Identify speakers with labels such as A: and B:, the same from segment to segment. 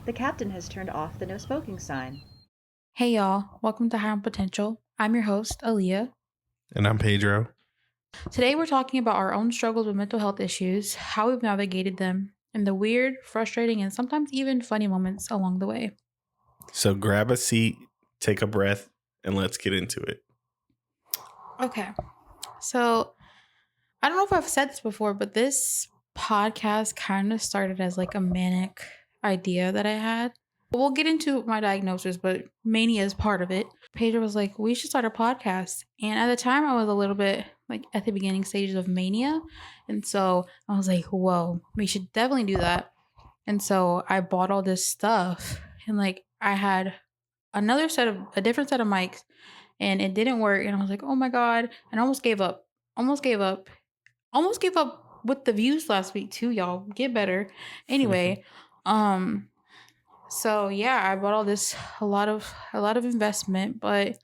A: The captain has turned off the no smoking sign.
B: Hey y'all, welcome to High on Potential. I'm your host, Aaliyah.
C: And I'm Pedro.
B: Today we're talking about our own struggles with mental health issues, how we've navigated them, and the weird, frustrating, and sometimes even funny moments along the way.
C: So grab a seat, take a breath, and let's get into it.
B: Okay, so I don't know if I've said this before, but this podcast kind of started as like a manic idea that I had. We'll get into my diagnosis, but mania is part of it. Pedro was like, we should start a podcast. And at the time, I was a little bit like at the beginning stages of mania. And so I was like, whoa, we should definitely do that. And so I bought all this stuff and like I had a different set of mics and it didn't work. And I was like, oh my God. And I almost gave up. Almost gave up with the views last week too, y'all. Get better. Anyway, so yeah, I bought all this a lot of investment, but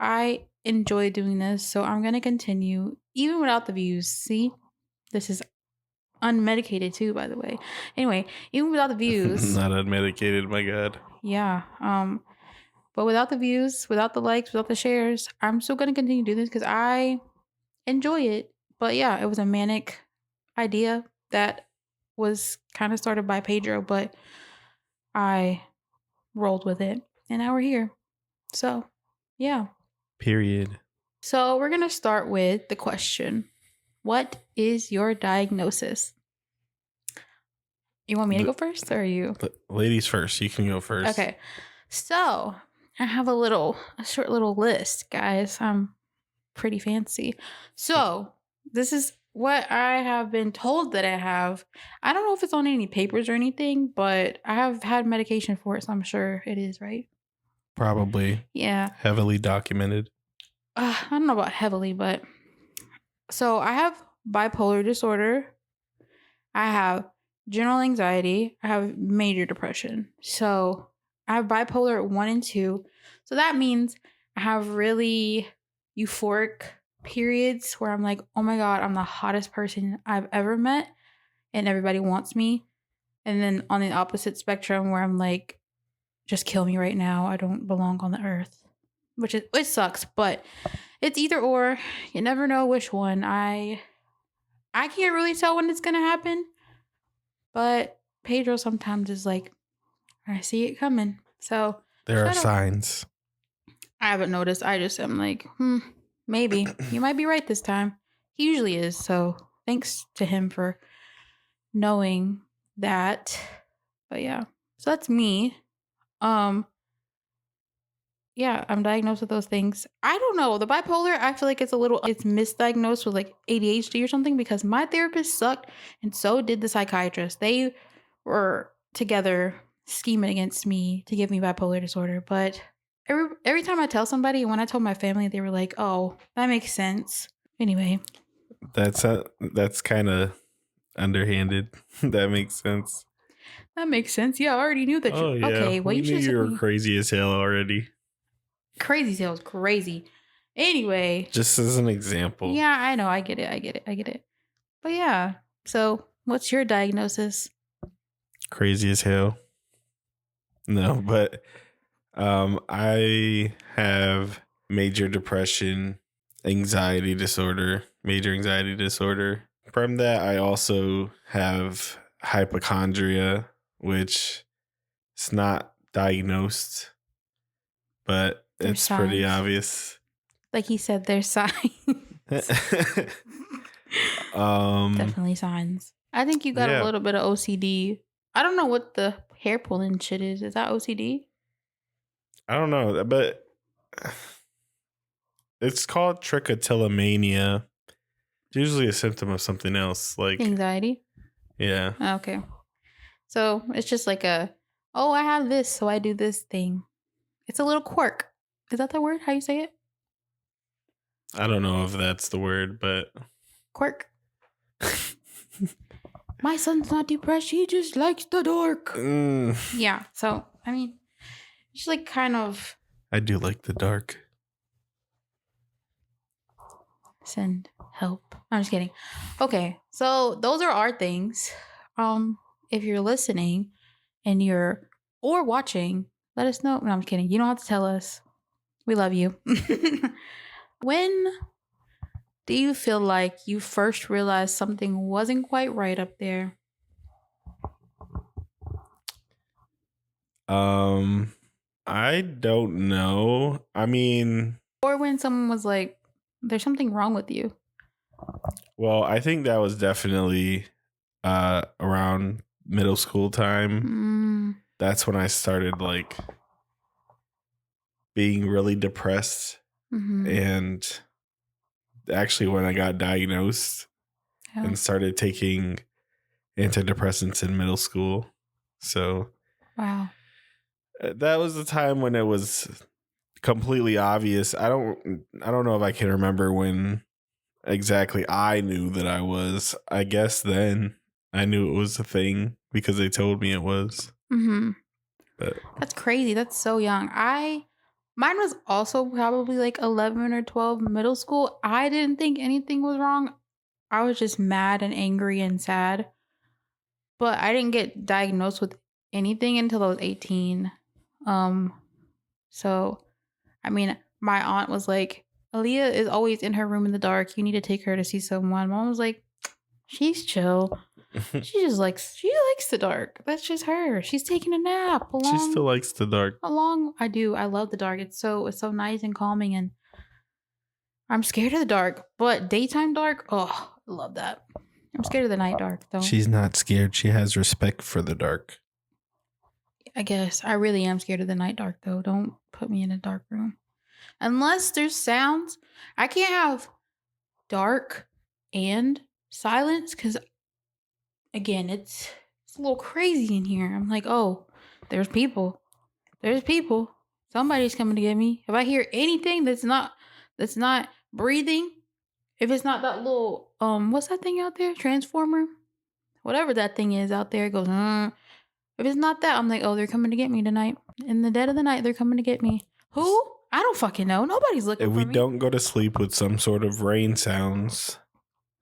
B: I enjoy doing this, so I'm gonna continue even without the views. See, this is unmedicated too, by the way. Anyway, even without the views,
C: Not unmedicated, my God.
B: yeah. But without the views, without the likes, without the shares, I'm still gonna continue doing this because I enjoy it. But yeah, it was a manic idea that was kind of started by Pedro, but I rolled with it, and now we're here. So, yeah.
C: Period.
B: So, we're going to start with the question. What is your diagnosis? You want me to go first or you?
C: Ladies first. You can go first.
B: Okay. So, I have a short little list, guys. I'm pretty fancy. So, this is what I have been told that I have. I don't know if it's on any papers or anything, but I have had medication for it, so I'm sure it is, right?
C: Probably.
B: Yeah.
C: Heavily documented.
B: I don't know about heavily, but so I have bipolar disorder. I have general anxiety. I have major depression. So I have bipolar 1 and 2. So that means I have really euphoric periods where I'm like, oh my God, I'm the hottest person I've ever met and everybody wants me. And then on the opposite spectrum where I'm like, just kill me right now. I don't belong on the earth. It sucks, but it's either or. You never know which one. I can't really tell when it's gonna happen, but Pedro sometimes is like, I see it coming. So
C: there are signs.
B: I haven't noticed. I just am like, maybe you might be right this time. He usually is. So thanks to him for knowing that. But yeah, so that's me. Yeah, I'm diagnosed with those things. I don't know. The bipolar, I feel like it's misdiagnosed with like ADHD or something because my therapist sucked and so did the psychiatrist. They were together scheming against me to give me bipolar disorder. But every time I tell somebody, when I told my family, they were like, oh, that makes sense. Anyway.
C: That's kind of underhanded. That makes sense.
B: That makes sense. Yeah, I already knew that.
C: Oh, yeah.
B: Okay, well,
C: we
B: you
C: knew you were crazy as hell already.
B: Crazy sales, crazy. Anyway.
C: Just as an example.
B: Yeah, I know. I get it. But yeah. So what's your diagnosis?
C: Crazy as hell. No, but I have major depression, major anxiety disorder. From that, I also have hypochondria, which is not diagnosed, but it's pretty obvious.
B: Like he said, there's signs. Definitely signs. I think you got a little bit of OCD. I don't know what the hair pulling shit is. Is that OCD?
C: I don't know, but it's called trichotillomania. It's usually a symptom of something else, like
B: anxiety.
C: Yeah.
B: Okay. So it's just like I have this, so I do this thing. It's a little quirk. Is that the word? How you say it?
C: I don't know if that's the word, but
B: quirk. My son's not depressed. He just likes the dark. Yeah. So, I mean, it's like kind of.
C: I do like the dark.
B: Send help. I'm just kidding. Okay. So those are our things. If you're listening and you're or watching, let us know. No, I'm kidding. You don't have to tell us. We love you. When do you feel like you first realized something wasn't quite right up there?
C: I don't know. I mean,
B: Or when someone was like, there's something wrong with you?
C: well, I think that was definitely around middle school time. That's when I started like being really depressed. And actually when I got diagnosed and started taking antidepressants in middle school. So
B: wow.
C: That was the time when it was completely obvious. I don't know if I can remember when exactly I knew that I was. I guess then I knew it was a thing because they told me it was. But
B: that's crazy. That's so young. Mine was also probably like 11 or 12, middle school. I didn't think anything was wrong. I was just mad and angry and sad. But I didn't get diagnosed with anything until I was 18. So I mean, my aunt was like, Aaliyah is always in her room in the dark. You need to take her to see someone. Mom was like, she's chill. She likes the dark. That's just her. She's taking a nap.
C: She still likes the dark.
B: I do. I love the dark. It's so nice and calming, and I'm scared of the dark. But daytime dark, oh, I love that. I'm scared of the night dark though.
C: She's not scared. She has respect for the dark.
B: I guess I really am scared of the night dark though. Don't put me in a dark room. Unless there's sounds. I can't have dark and silence because again, it's a little crazy in here. I'm like, oh, there's people. Somebody's coming to get me. If I hear anything that's not breathing, if it's not that little what's that thing out there? Transformer? Whatever that thing is out there, it goes, if it's not that, I'm like, oh, they're coming to get me tonight. In the dead of the night, they're coming to get me. Who? I don't fucking know. Nobody's looking for me.
C: If we don't go to sleep with some sort of rain sounds,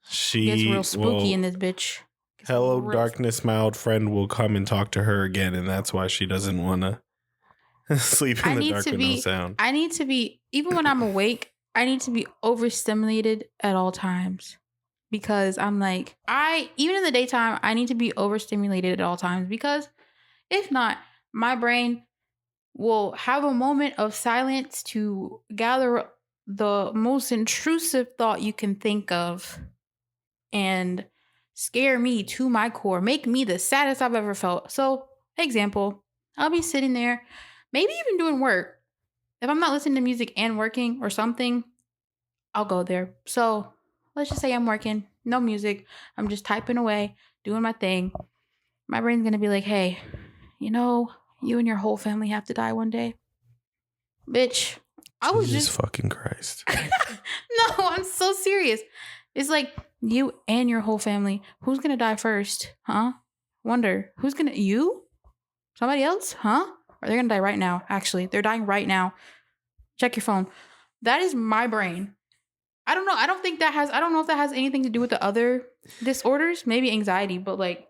C: she
B: gets real spooky in this bitch.
C: Hello, darkness, my old friend will come and talk to her again, and that's why she doesn't want to sleep in the dark with no sound.
B: I need to be, even when I'm awake, I need to be overstimulated at all times. Because I'm like, even in the daytime, I need to be overstimulated at all times. Because if not, my brain will have a moment of silence to gather the most intrusive thought you can think of and scare me to my core, make me the saddest I've ever felt. So, example, I'll be sitting there, maybe even doing work. If I'm not listening to music and working or something, I'll go there. So, let's just say I'm working, no music. I'm just typing away, doing my thing. My brain's going to be like, hey, you and your whole family have to die one day. Bitch, I was
C: Jesus fucking Christ.
B: No, I'm so serious. It's like, you and your whole family. Who's going to die first? Huh? Wonder. Who's going to... You? Somebody else? Huh? Or they're going to die right now. Actually, they're dying right now. Check your phone. That is my brain. I don't know. I don't know if that has anything to do with the other disorders. Maybe anxiety, but like,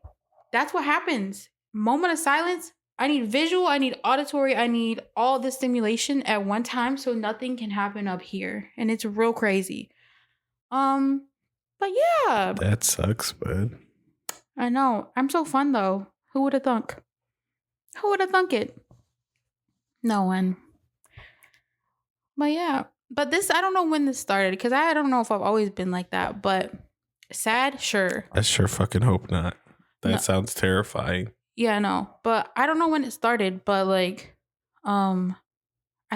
B: that's what happens. Moment of silence. I need visual, I need auditory, I need all the stimulation at one time so nothing can happen up here. And it's real crazy. But yeah.
C: That sucks, bud.
B: I know. I'm so fun though. Who would have thunk? Who would have thunk it? No one. But yeah. But this, I don't know when this started because I don't know if I've always been like that. But sad, sure.
C: I sure fucking hope not. That sounds terrifying.
B: Yeah, no. But I don't know when it started. But like, I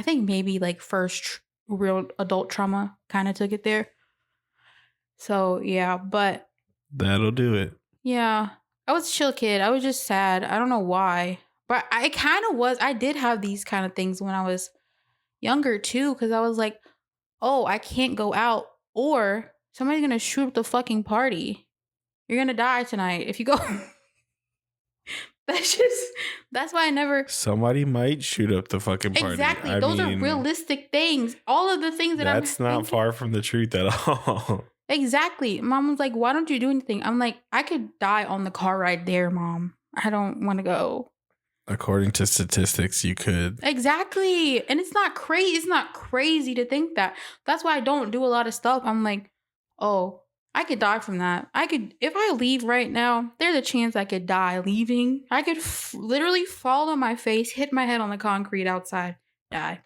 B: think maybe like first real adult trauma kind of took it there. So yeah, but
C: that'll do it.
B: Yeah. I was a chill kid. I was just sad. I don't know why. But I kind of was. I did have these kind of things when I was younger too. Because I was like, oh, I can't go out. Or somebody's going to shoot up the fucking party. You're going to die tonight if you go. That's why I never.
C: Somebody might shoot up the fucking party.
B: Exactly. Those are realistic things. All of the things that
C: that's not far from the truth at all.
B: Exactly. Mom was like, why don't you do anything? I'm like, I could die on the car ride there, Mom. I don't want to go.
C: According to statistics, you could.
B: Exactly. And it's not crazy. It's not crazy to think that. That's why I don't do a lot of stuff. I'm like, oh, I could die from that. I could, if I leave right now, there's a chance I could die leaving. I could literally fall on my face, hit my head on the concrete outside, die.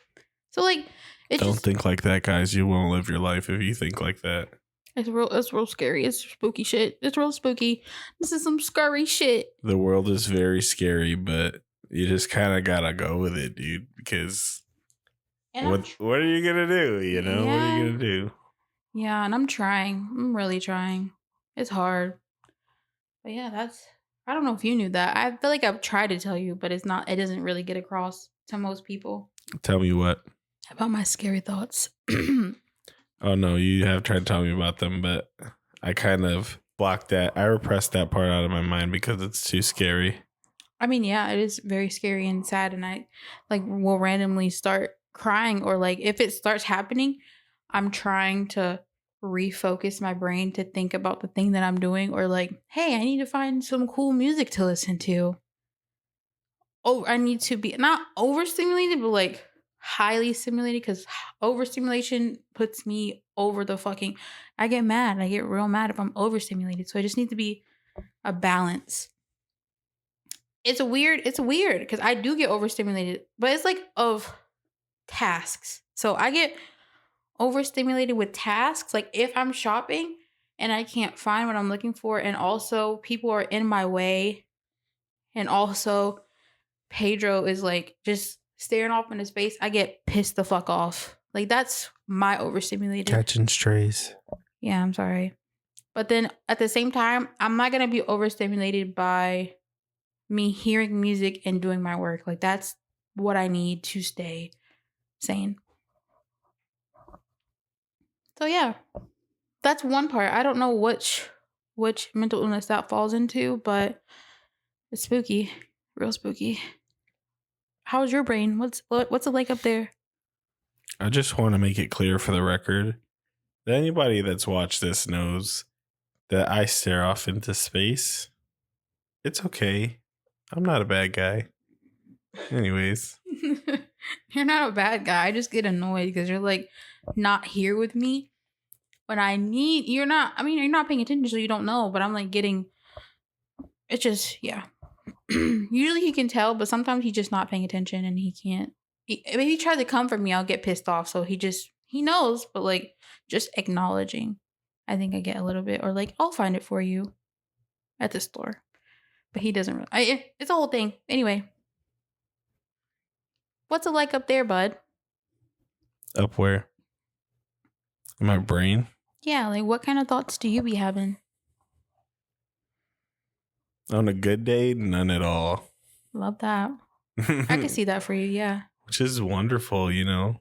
B: So like, it's
C: Don't
B: just,
C: think like that, guys. You won't live your life if you think like that.
B: it's real scary. It's spooky shit. It's real spooky. This is some scary shit.
C: The world is very scary, but you just kind of gotta go with it, dude. Because what are you gonna do? You know, what are you gonna do?
B: Yeah, and I'm trying. I'm really trying. It's hard. But yeah, I don't know if you knew that. I feel like I've tried to tell you, but it doesn't really get across to most people.
C: Tell me what?
B: About my scary thoughts.
C: Oh no, you have tried to tell me about them, but I kind of blocked that. I repressed that part out of my mind because it's too scary.
B: I mean, yeah, it is very scary and sad, and I will randomly start crying, or like if it starts happening, I'm trying to refocus my brain to think about the thing that I'm doing, or like, hey, I need to find some cool music to listen to. Oh, I need to be not overstimulated, but like highly stimulated, because overstimulation puts me over the fucking. I get mad. I get real mad if I'm overstimulated. So I just need to be a balance. It's weird because I do get overstimulated, but it's like of tasks. So I get overstimulated with tasks. Like if I'm shopping and I can't find what I'm looking for, and also people are in my way, and also Pedro is like just staring off in his face, I get pissed the fuck off. Like that's my overstimulated.
C: Catching strays.
B: Yeah, I'm sorry. But then at the same time, I'm not going to be overstimulated by me hearing music and doing my work. Like that's what I need to stay sane. So yeah, that's one part. I don't know which mental illness that falls into, but it's spooky, real spooky. How's your brain? What's it like up there?
C: I just want to make it clear for the record that anybody that's watched this knows that I stare off into space. It's okay. I'm not a bad guy. Anyways.
B: You're not a bad guy. I just get annoyed because you're like not here with me when I need. You're not paying attention, so you don't know. But I'm like getting. It's just yeah. Usually he can tell, but sometimes he's just not paying attention and he can't. If he tries to come for me, I'll get pissed off. So he knows, but like just acknowledging. I think I get a little bit, or like I'll find it for you at the store, but he doesn't really. It's a whole thing. Anyway, what's it like up there, bud?
C: Up where? In my brain?
B: Yeah, like what kind of thoughts do you be having?
C: On a good day, none at all.
B: Love that. I can see that for you, yeah.
C: Which is wonderful, you know.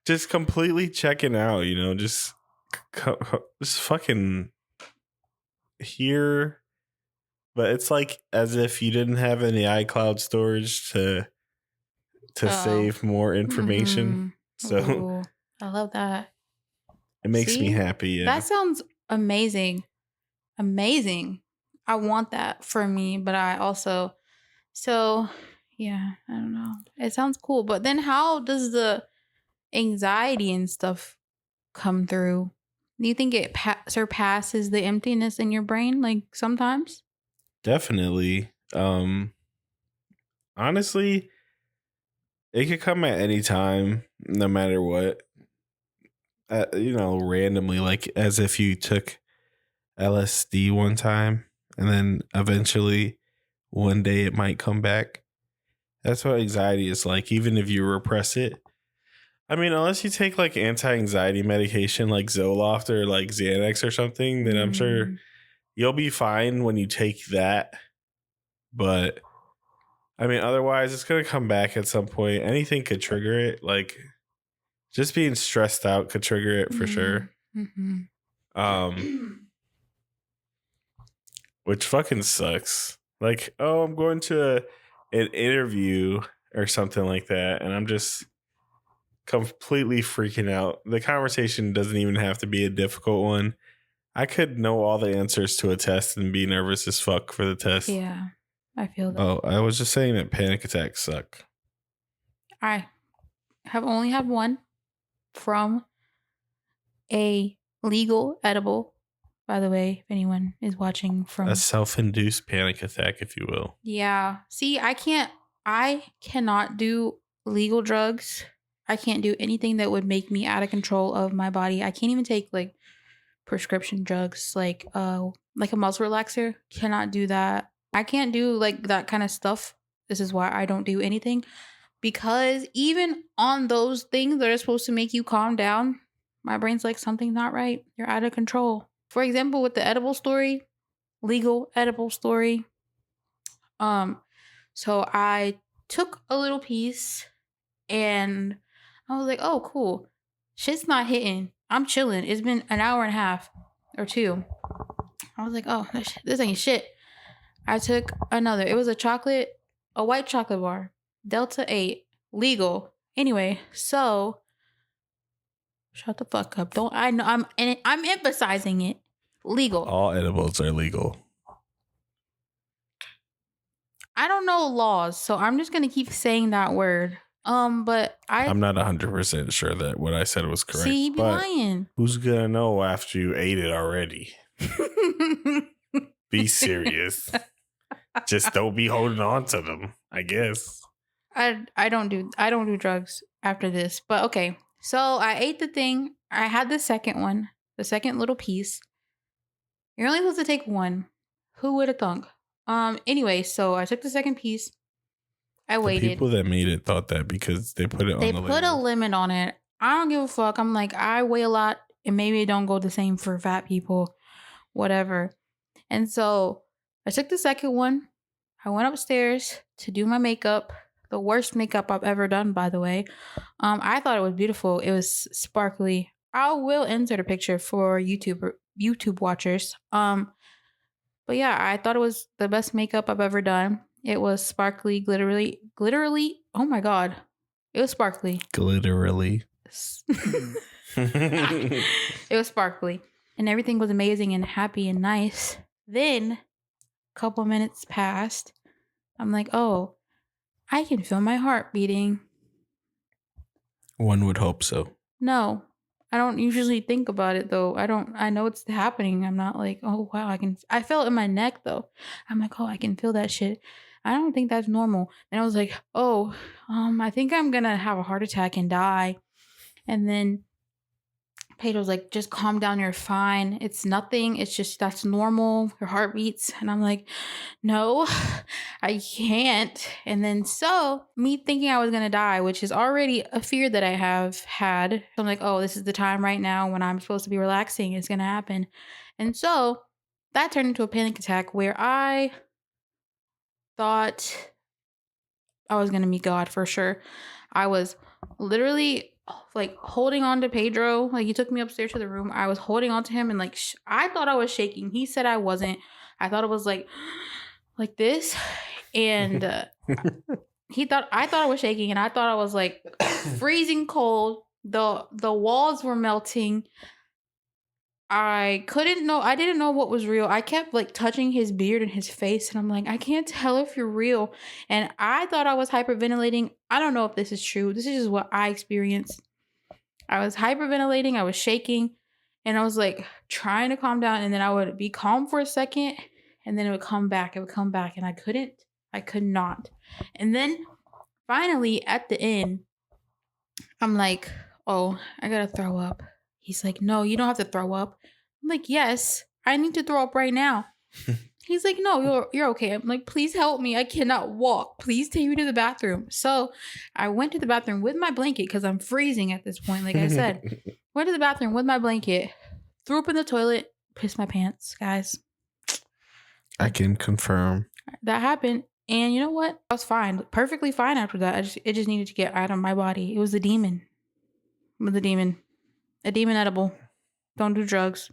C: Just completely checking out, you know, just fucking here. But it's like as if you didn't have any iCloud storage to save more information. Mm-hmm. So
B: ooh, I love that.
C: It makes me happy. Yeah.
B: That sounds amazing. Amazing. I want that for me, but I also yeah, I don't know. It sounds cool, but then how does the anxiety and stuff come through? Do you think it surpasses the emptiness in your brain like sometimes?
C: Definitely. Honestly, it could come at any time, no matter what. Randomly, like as if you took LSD one time and then eventually one day it might come back. That's what anxiety is like, even if you repress it. I mean, unless you take like anti-anxiety medication like Zoloft or like Xanax or something, then I'm sure you'll be fine when you take that. But I mean, otherwise it's going to come back at some point. Anything could trigger it. Like just being stressed out could trigger it for sure. Mm-hmm. Which fucking sucks. Like, oh, I'm going to an interview or something like that, and I'm just completely freaking out. The conversation doesn't even have to be a difficult one. I could know all the answers to a test and be nervous as fuck for the test.
B: Yeah, I feel that.
C: Oh, I was just saying that panic attacks suck.
B: I have only had one from a legal edible. By the way, if anyone is watching from
C: A self-induced panic attack, if you will.
B: Yeah. See, I cannot do legal drugs. I can't do anything that would make me out of control of my body. I can't even take like prescription drugs like a muscle relaxer. Cannot do that. I can't do like that kind of stuff. This is why I don't do anything, because even on those things that are supposed to make you calm down, my brain's like, something's not right. You're out of control. For example, with the edible story, legal edible story, so I took a little piece and I was like, oh, cool. Shit's not hitting. I'm chilling. It's been an hour and a half or two. I was like, oh, this ain't shit. I took another. It was a white chocolate bar, Delta 8, legal. Anyway, so shut the fuck up. Don't I know I'm emphasizing it. Legal.
C: All edibles are legal.
B: I don't know laws, so I'm just gonna keep saying that word. But
C: I'm not 100% sure that what I said was correct.
B: See, you be lying.
C: Who's gonna know after you ate it already? Be serious. Just don't be holding on to them, I guess.
B: I don't do drugs after this. But okay. So I ate the thing. I had the second one, the second little piece. You're only supposed to take one. Who would have thunk? Anyway, so I took the second piece. I waited.
C: The people that made it thought that because they put it on the label. They put
B: a limit on it. I don't give a fuck. I'm like, I weigh a lot and maybe it don't go the same for fat people, whatever. And so I took the second one. I went upstairs to do my makeup. The worst makeup I've ever done, by the way. I thought it was beautiful. It was sparkly. I will insert a picture for YouTube watchers. But yeah, I thought it was the best makeup I've ever done. It was sparkly, glittery. Oh my God. It was sparkly.
C: Glitterily.
B: It was sparkly. And everything was amazing and happy and nice. Then, a couple minutes passed. I'm like, oh, I can feel my heart beating.
C: One would hope so.
B: No. I don't usually think about it though. I know it's happening. I'm not like, oh wow, I felt it in my neck though. I'm like, oh, I can feel that shit. I don't think that's normal. And I was like, oh, I think I'm gonna have a heart attack and die. And then Pedro's like, just calm down, you're fine. It's nothing. It's just, that's normal. Your heart beats. And I'm like, no, I can't. And then so me thinking I was going to die, which is already a fear that I have had. I'm like, oh, this is the time right now when I'm supposed to be relaxing. It's going to happen. And so that turned into a panic attack where I thought I was going to meet God for sure. I was literally like holding on to Pedro. Like he took me upstairs to the room. I was holding on to him and like I thought I was shaking. He said I wasn't. I thought it was like this. And I thought I was shaking and I thought I was like freezing cold. The walls were melting. I didn't know what was real. I kept like touching his beard and his face and I'm like, I can't tell if you're real. And I thought I was hyperventilating. I don't know if this is true. This is just what I experienced. I was hyperventilating. I was shaking and I was like trying to calm down and then I would be calm for a second and then it would come back. And I could not. And then finally at the end, I'm like, oh, I gotta throw up. He's like, no, you don't have to throw up. I'm like, yes, I need to throw up right now. He's like, no, you're okay. I'm like, please help me. I cannot walk. Please take me to the bathroom. So I went to the bathroom with my blanket because I'm freezing at this point. Like I said, went to the bathroom with my blanket, threw up in the toilet, pissed my pants, guys.
C: I can confirm.
B: That happened. And you know what? I was fine. Perfectly fine after that. It just needed to get out of my body. It was a demon. It was a demon. A demon edible. Don't do drugs.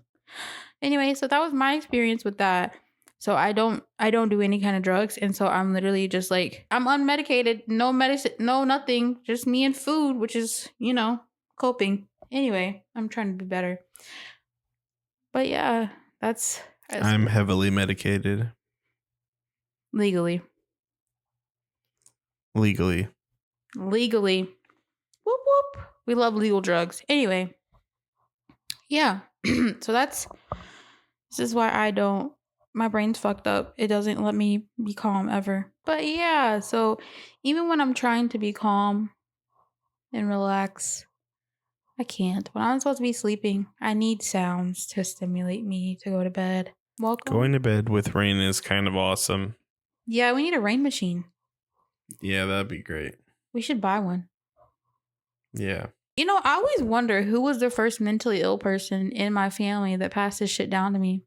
B: Anyway, so that was my experience with that. So I don't do any kind of drugs. And so I'm literally just like, I'm unmedicated, no medicine, no nothing, just me and food, which is, coping. Anyway, I'm trying to be better. But yeah, that's
C: I'm heavily medicated.
B: legally.
C: Legally.
B: Whoop whoop. We love legal drugs. Anyway, yeah. So this is why my brain's fucked up. It doesn't let me be calm ever. But yeah, so even when I'm trying to be calm and relax, I can't. When I'm supposed to be sleeping, I need sounds to stimulate me to go to bed. Welcome.
C: Going to bed with rain is kind of awesome.
B: Yeah, we need a rain machine.
C: Yeah, that'd be great.
B: We should buy one.
C: Yeah.
B: You know, I always wonder who was the first mentally ill person in my family that passed this shit down to me.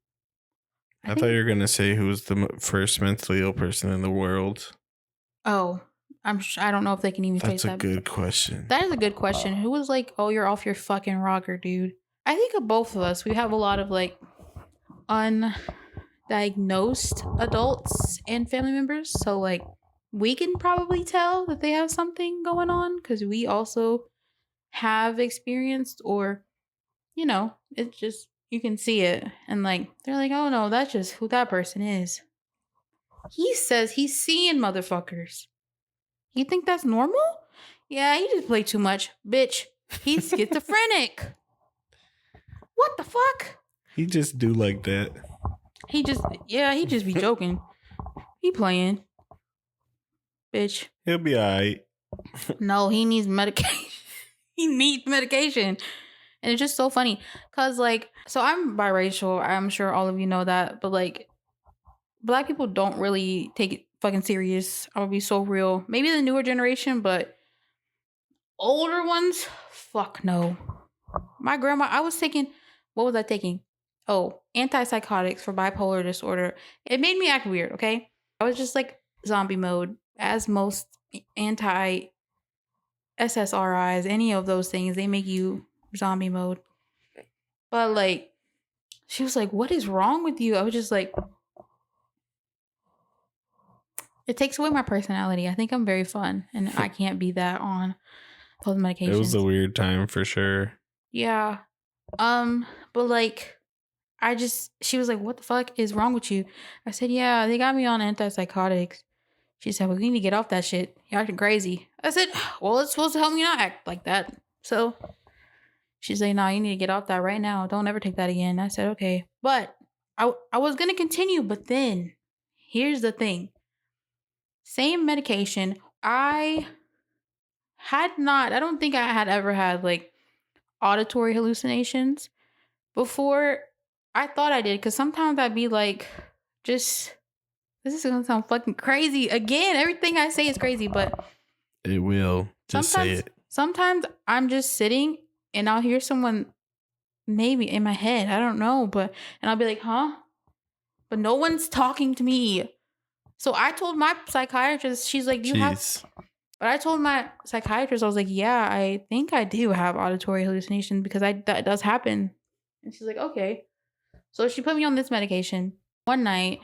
C: I thought you were going to say who was the first mentally ill person in the world.
B: Oh, I don't know if they can even face that.
C: That's a good question.
B: That is a good question. Who was like, oh, you're off your fucking rocker, dude? I think of both of us. We have a lot of like undiagnosed adults and family members. So like we can probably tell that they have something going on because we also have experienced, or you know, it's just you can see it and like they're like, oh no, that's just who that person is. He says he's seeing motherfuckers. You think that's normal? Yeah, he just played too much. Bitch, he's schizophrenic. What the fuck?
C: He just do like that.
B: He just be joking. He playing. Bitch.
C: He'll be alright.
B: No, he needs medication. He needs medication. And it's just so funny. Cause like, so I'm biracial. I'm sure all of you know that. But like, Black people don't really take it fucking serious. I'll be so real. Maybe the newer generation, but older ones, fuck no. My grandma, what was I taking? Oh, antipsychotics for bipolar disorder. It made me act weird, okay? I was just like zombie mode, as most anti-SSRIs, any of those things, they make you zombie mode. But like, she was like, what is wrong with you? I was just like, it takes away my personality. I think I'm very fun, and I can't be that on those medications.
C: It was a weird time for sure.
B: Yeah. But like, she was like, what the fuck is wrong with you? I said, yeah, they got me on antipsychotics. She said, well, we need to get off that shit. You're acting crazy. I said, well, it's supposed to help me not act like that. So she's like, no, you need to get off that right now. Don't ever take that again. I said, okay. But I was going to continue. But then here's the thing. Same medication. I don't think I had ever had like auditory hallucinations before. I thought I did, because sometimes I'd be like, this is gonna sound fucking crazy again. Everything I say is crazy, but
C: it will. Just say it.
B: Sometimes I'm just sitting and I'll hear someone maybe in my head, I don't know, and I'll be like, huh? But no one's talking to me. So I told my psychiatrist, she's like, but I told my psychiatrist, I was like, yeah, I think I do have auditory hallucinations, because that does happen. And she's like, okay. So she put me on this medication. One night,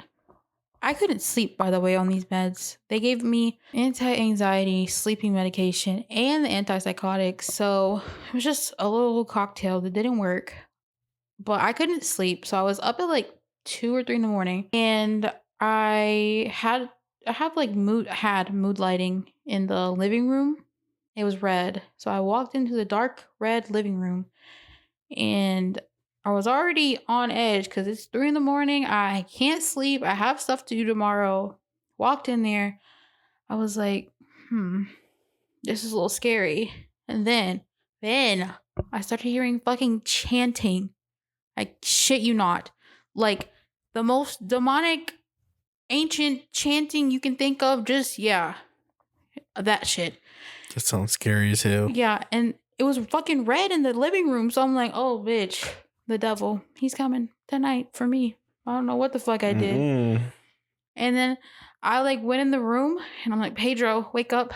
B: I couldn't sleep, by the way, on these meds. They gave me anti-anxiety, sleeping medication, and the antipsychotics. So it was just a little cocktail that didn't work. But I couldn't sleep. So I was up at like 2 or 3 in the morning. And I had mood lighting in the living room. It was red. So I walked into the dark red living room. And I was already on edge because it's 3 in the morning. I can't sleep. I have stuff to do tomorrow. Walked in there. I was like, this is a little scary. And then I started hearing fucking chanting. I shit you not. Like the most demonic, ancient chanting you can think of. Just, yeah, that shit.
C: That sounds scary as hell.
B: Yeah, and it was fucking red in the living room. So I'm like, oh, bitch. The devil, he's coming tonight for me. I don't know what the fuck I did. Mm-hmm. And then I like went in the room and I'm like, Pedro, wake up.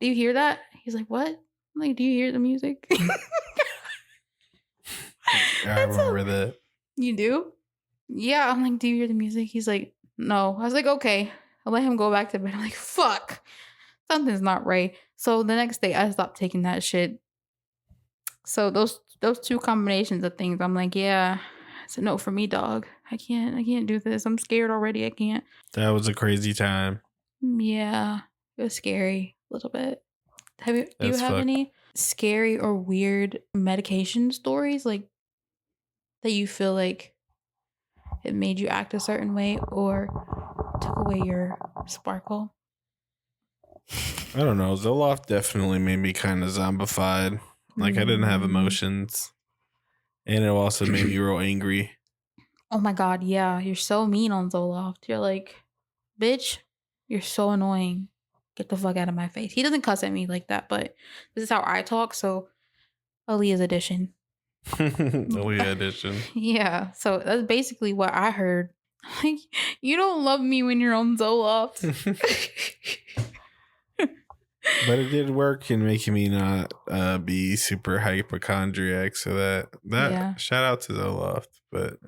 B: Do you hear that? He's like, what? I'm like, do you hear the music?
C: I remember that.
B: You do? Yeah. I'm like, do you hear the music? He's like, no. I was like, okay. I'll let him go back to bed. I'm like, fuck. Something's not right. So the next day I stopped taking that shit. So those 2 combinations of things, I'm like, yeah, It's a no for me, dog. I can't do this. I'm scared already. I can't.
C: That was a crazy time.
B: Yeah, it was scary a little bit. Do you
C: That's
B: have
C: fucked.
B: any scary or weird medication stories like that you feel like it made you act a certain way or took away your sparkle?
C: I don't know. Zoloft definitely made me kind of zombified. Like I didn't have emotions, and it also made me real angry.
B: Oh my god, yeah, you're so mean on Zoloft. You're like, bitch, you're so annoying. Get the fuck out of my face. He doesn't cuss at me like that, but this is how I talk. So Aaliyah's edition.
C: Aaliyah edition.
B: Yeah, so that's basically what I heard. Like, you don't love me when you're on Zoloft.
C: But it did work in making me not be super hypochondriac. So that
B: Yeah.
C: shout out to Zoloft. But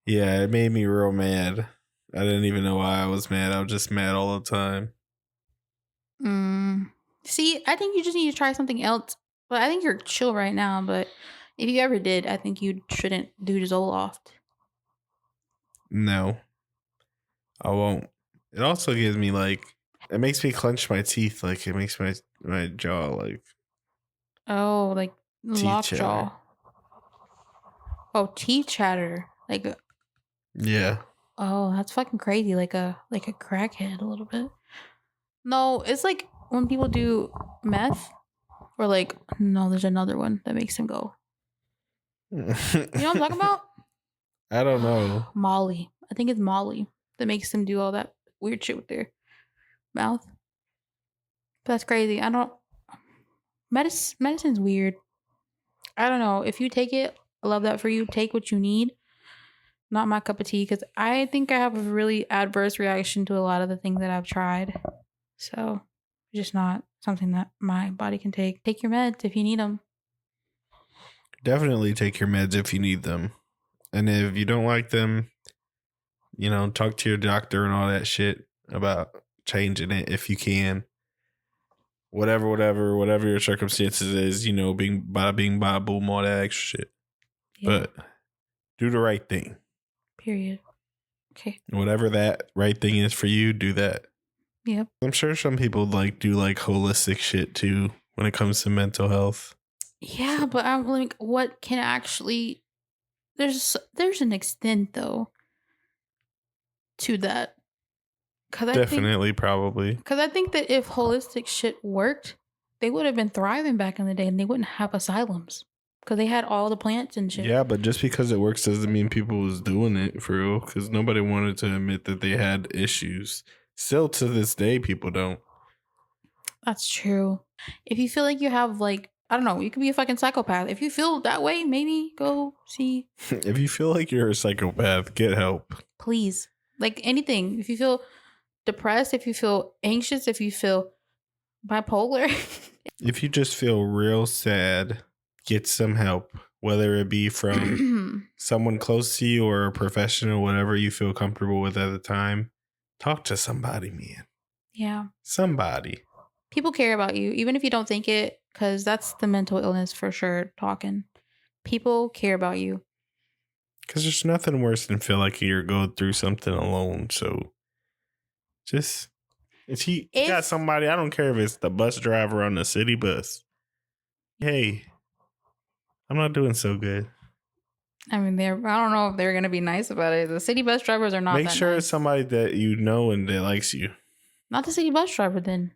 C: yeah, it made me real mad. I didn't even know why I was mad. I was just mad all the time.
B: See, I think you just need to try something else. But I think you're chill right now. But if you ever did, I think you shouldn't do Zoloft.
C: No, I won't. It also gives me like, it makes me clench my teeth. Like it makes my jaw like.
B: Oh, like lockjaw.
C: Chatter.
B: Oh, teeth chatter. Like,
C: Yeah.
B: oh, that's fucking crazy. Like a crackhead a little bit. No, it's like when people do meth, or like, no, there's another one that makes him go. You know what I'm talking about?
C: I don't know.
B: Molly. I think it's Molly that makes them do all that weird shit with their mouth. But that's crazy. I don't. Medicine's weird. I don't know. If you take it, I love that for you. Take what you need. Not my cup of tea because I think I have a really adverse reaction to a lot of the things that I've tried. So, just not something that my body can take. Take your meds if you need them.
C: Definitely take your meds if you need them. And if you don't like them, talk to your doctor and all that shit about changing it if you can. Whatever your circumstances is, being bada boom, all that extra shit. Yeah. But do the right thing.
B: Period. Okay.
C: Whatever that right thing is for you, do that.
B: Yep.
C: I'm sure some people do holistic shit too when it comes to mental health.
B: Yeah, but I'm like, what can actually? There's an extent though to that.
C: Probably.
B: Because I think that if holistic shit worked, they would have been thriving back in the day, and they wouldn't have asylums because they had all the plants and shit.
C: Yeah, but just because it works doesn't mean people was doing it for real. Because nobody wanted to admit that they had issues. Still to this day, people don't.
B: That's true. If you feel like you have I don't know, you could be a fucking psychopath. If you feel that way, maybe go see.
C: If you feel like you're a psychopath, get help.
B: Please. Like anything. If you feel depressed, if you feel anxious, if you feel bipolar.
C: If you just feel real sad, get some help. Whether it be from someone close to you or a professional, whatever you feel comfortable with at the time. Talk to somebody, man.
B: Yeah.
C: Somebody.
B: People care about you, even if you don't think it, because that's the mental illness for sure, talking. People care about you.
C: Because there's nothing worse than feel like you're going through something alone. So just, if you got somebody, I don't care if it's the bus driver on the city bus. Hey, I'm not doing so good.
B: I mean, I don't know if they're going to be nice about it. The city bus drivers are not
C: Make
B: that
C: sure
B: nice.
C: It's somebody that you know and that likes you.
B: Not the city bus driver then.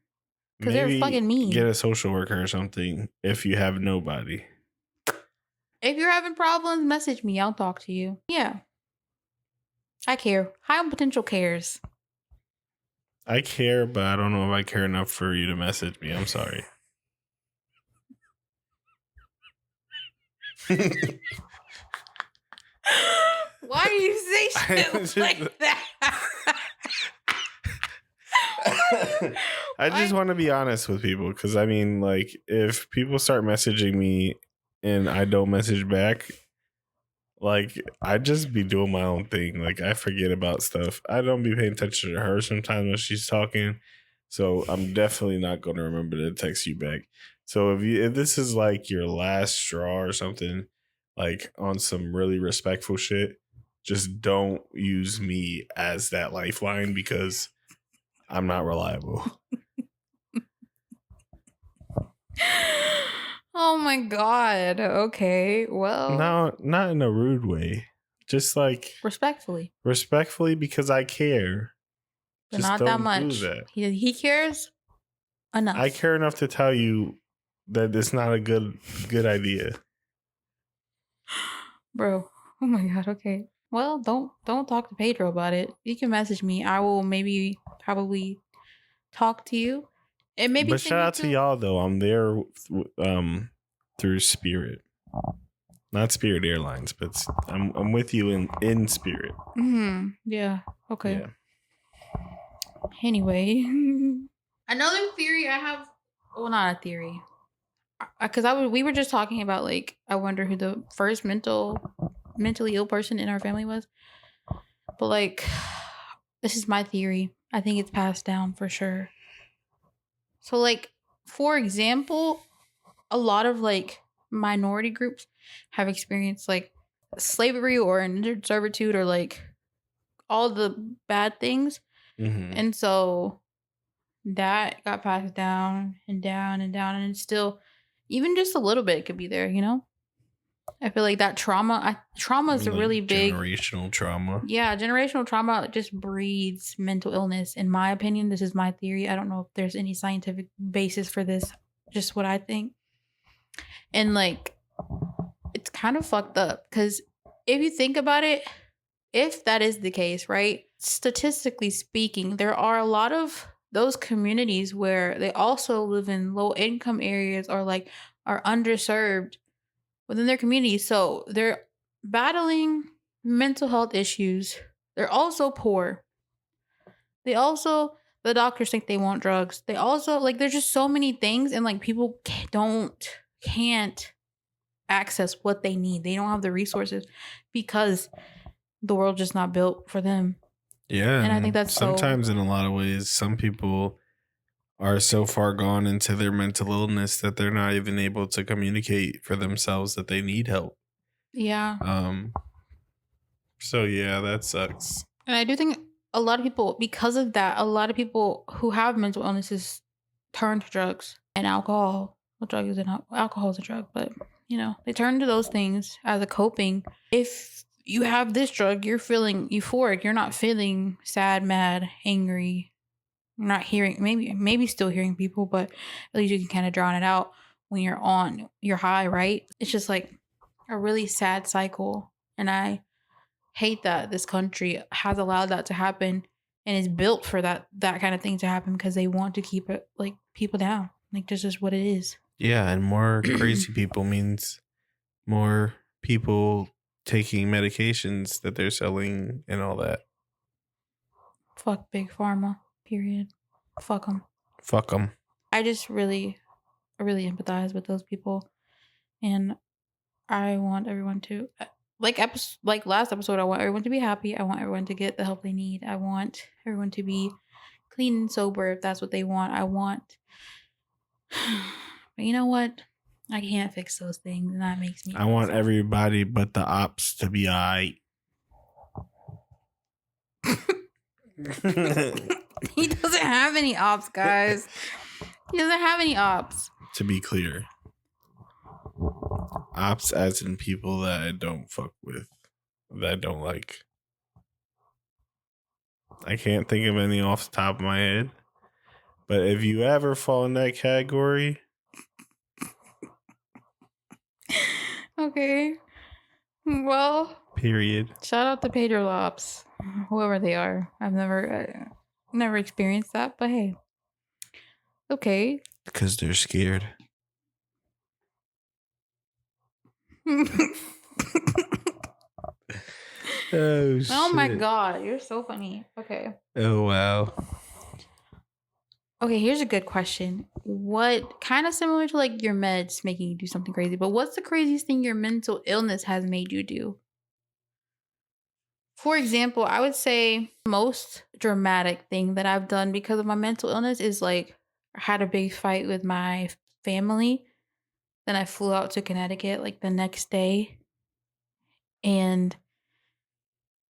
B: Because they're fucking mean.
C: Get a social worker or something if you have nobody.
B: If you're having problems, message me. I'll talk to you. Yeah. I care. High on potential cares.
C: I care, but I don't know if I care enough for you to message me. I'm sorry.
B: Why do you say shit like that?
C: I just want to be honest with people because I mean, if people start messaging me and I don't message back, I just be doing my own thing. I forget about stuff. I don't be paying attention to her sometimes when she's talking, so I'm definitely not going to remember to text you back. So if this is your last straw or something, like on some really respectful shit, just don't use me as that lifeline because I'm not reliable.
B: Oh my god. Okay. Well,
C: No, not in a rude way. Just like
B: respectfully,
C: because I care.
B: but
C: Just
B: not that
C: don't do
B: much.
C: that.
B: He cares enough.
C: I care enough to tell you that it's not a good idea.
B: Bro. Oh my god. Okay. Well, don't talk to Pedro about it. You can message me. I will probably talk to you. And maybe
C: But
B: send
C: shout
B: you
C: out to y'all though. I'm there through Spirit. Not Spirit Airlines, but I'm with you in spirit.
B: Yeah. Okay.
C: Yeah.
B: Anyway, another theory I have. Well, not a theory, because we were just talking about like I wonder who the first mentally ill person in our family was. But like, this is my theory. I think it's passed down for sure. So like, for example, a lot of like minority groups have experienced like slavery or indentured servitude or like all the bad things. And so that got passed down and down and down, and it's still, even just a little bit could be there, you know? I feel like that trauma is a
C: Like
B: really big
C: generational trauma.
B: Yeah, generational trauma just breeds mental illness. In my opinion, this is my theory. I don't know if there's any scientific basis for this, just what I think. And like, it's kind of fucked up because if you think about it, if that is the case, right? Statistically speaking, there are a lot of those communities where they also live in low income areas or like are underserved within their community. So they're battling mental health issues. They're also poor. They also, the doctors think they want drugs. They also, like, there's just so many things, and like people can't access what they need. They don't have the resources because the world's just not built for them.
C: Yeah.
B: And I think that's
C: sometimes in a lot of ways, some people are so far gone into their mental illness that they're not even able to communicate for themselves that they need help.
B: Yeah.
C: So yeah, that sucks.
B: And I do think a lot of people, because of that, a lot of people who have mental illnesses turn to drugs and alcohol. Well, alcohol is a drug, but you know, they turn to those things as a coping. If you have this drug, you're feeling euphoric. You're not feeling sad, mad, angry. You're not hearing, maybe still hearing people, but at least you can kind of drown it out when you're high, right? It's just like a really sad cycle. And I hate that this country has allowed that to happen and is built for that kind of thing to happen because they want to keep it like people down. Like this is what it is.
C: Yeah, and more crazy people means more people taking medications that they're selling and all that.
B: Fuck big pharma. Period. Fuck them.
C: Fuck them.
B: I just really empathize with those people, and I want everyone to like last episode. I want everyone to be happy. I want everyone to get the help they need. I want everyone to be clean and sober if that's what they want. But you know what? I can't fix those things, and that makes me.
C: I want everybody but the ops to be alright.
B: He doesn't have any ops, guys. He doesn't have any ops.
C: To be clear, ops as in people that I don't fuck with, that I don't like. I can't think of any off the top of my head. But if you ever fall in that category.
B: Okay. Well.
C: Period.
B: Shout out to Pedro Lops, whoever they are. I've never experienced that, but hey. Okay.
C: Because they're scared.
B: Oh my god, you're so funny. Okay.
C: Oh wow.
B: Okay, here's a good question. What, kind of similar to like your meds making you do something crazy, but what's the craziest thing your mental illness has made you do? For example, I would say most dramatic thing that I've done because of my mental illness is like I had a big fight with my family. Then I flew out to Connecticut like the next day. And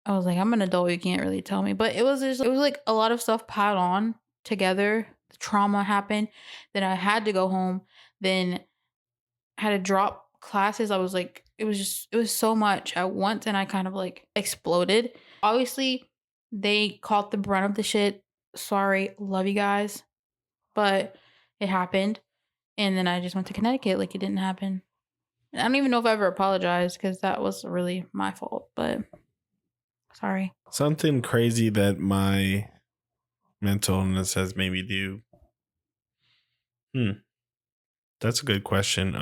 B: I was like, I'm an adult, you can't really tell me. But it was like a lot of stuff piled on together. The trauma happened. Then I had to go home. Then I had to drop classes. I was like, it was so much at once, and I kind of like exploded. Obviously, they caught the brunt of the shit. Sorry, love you guys. But it happened. And then I just went to Connecticut like it didn't happen. I don't even know if I ever apologized because that was really my fault, but sorry.
C: Something crazy that my mental illness has made me do. That's a good question.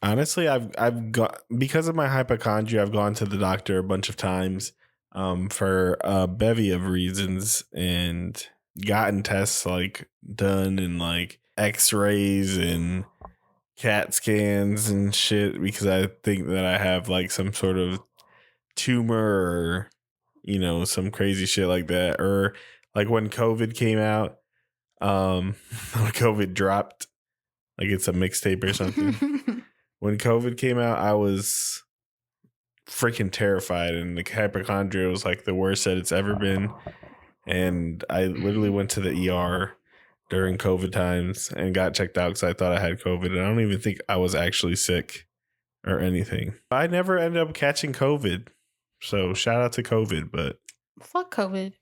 C: Honestly, I've got, because of my hypochondria, I've gone to the doctor a bunch of times for a bevy of reasons and gotten tests like done and like x-rays and CAT scans and shit because I think that I have like some sort of tumor or, you know, some crazy shit like that. Or like when COVID came out, when COVID dropped, like it's a mixtape or something. When COVID came out, I was freaking terrified, and the hypochondria was like the worst that it's ever been. And I literally went to the ER during COVID times and got checked out because I thought I had COVID. And I don't even think I was actually sick or anything. I never ended up catching COVID. So shout out to COVID, but
B: Fuck COVID.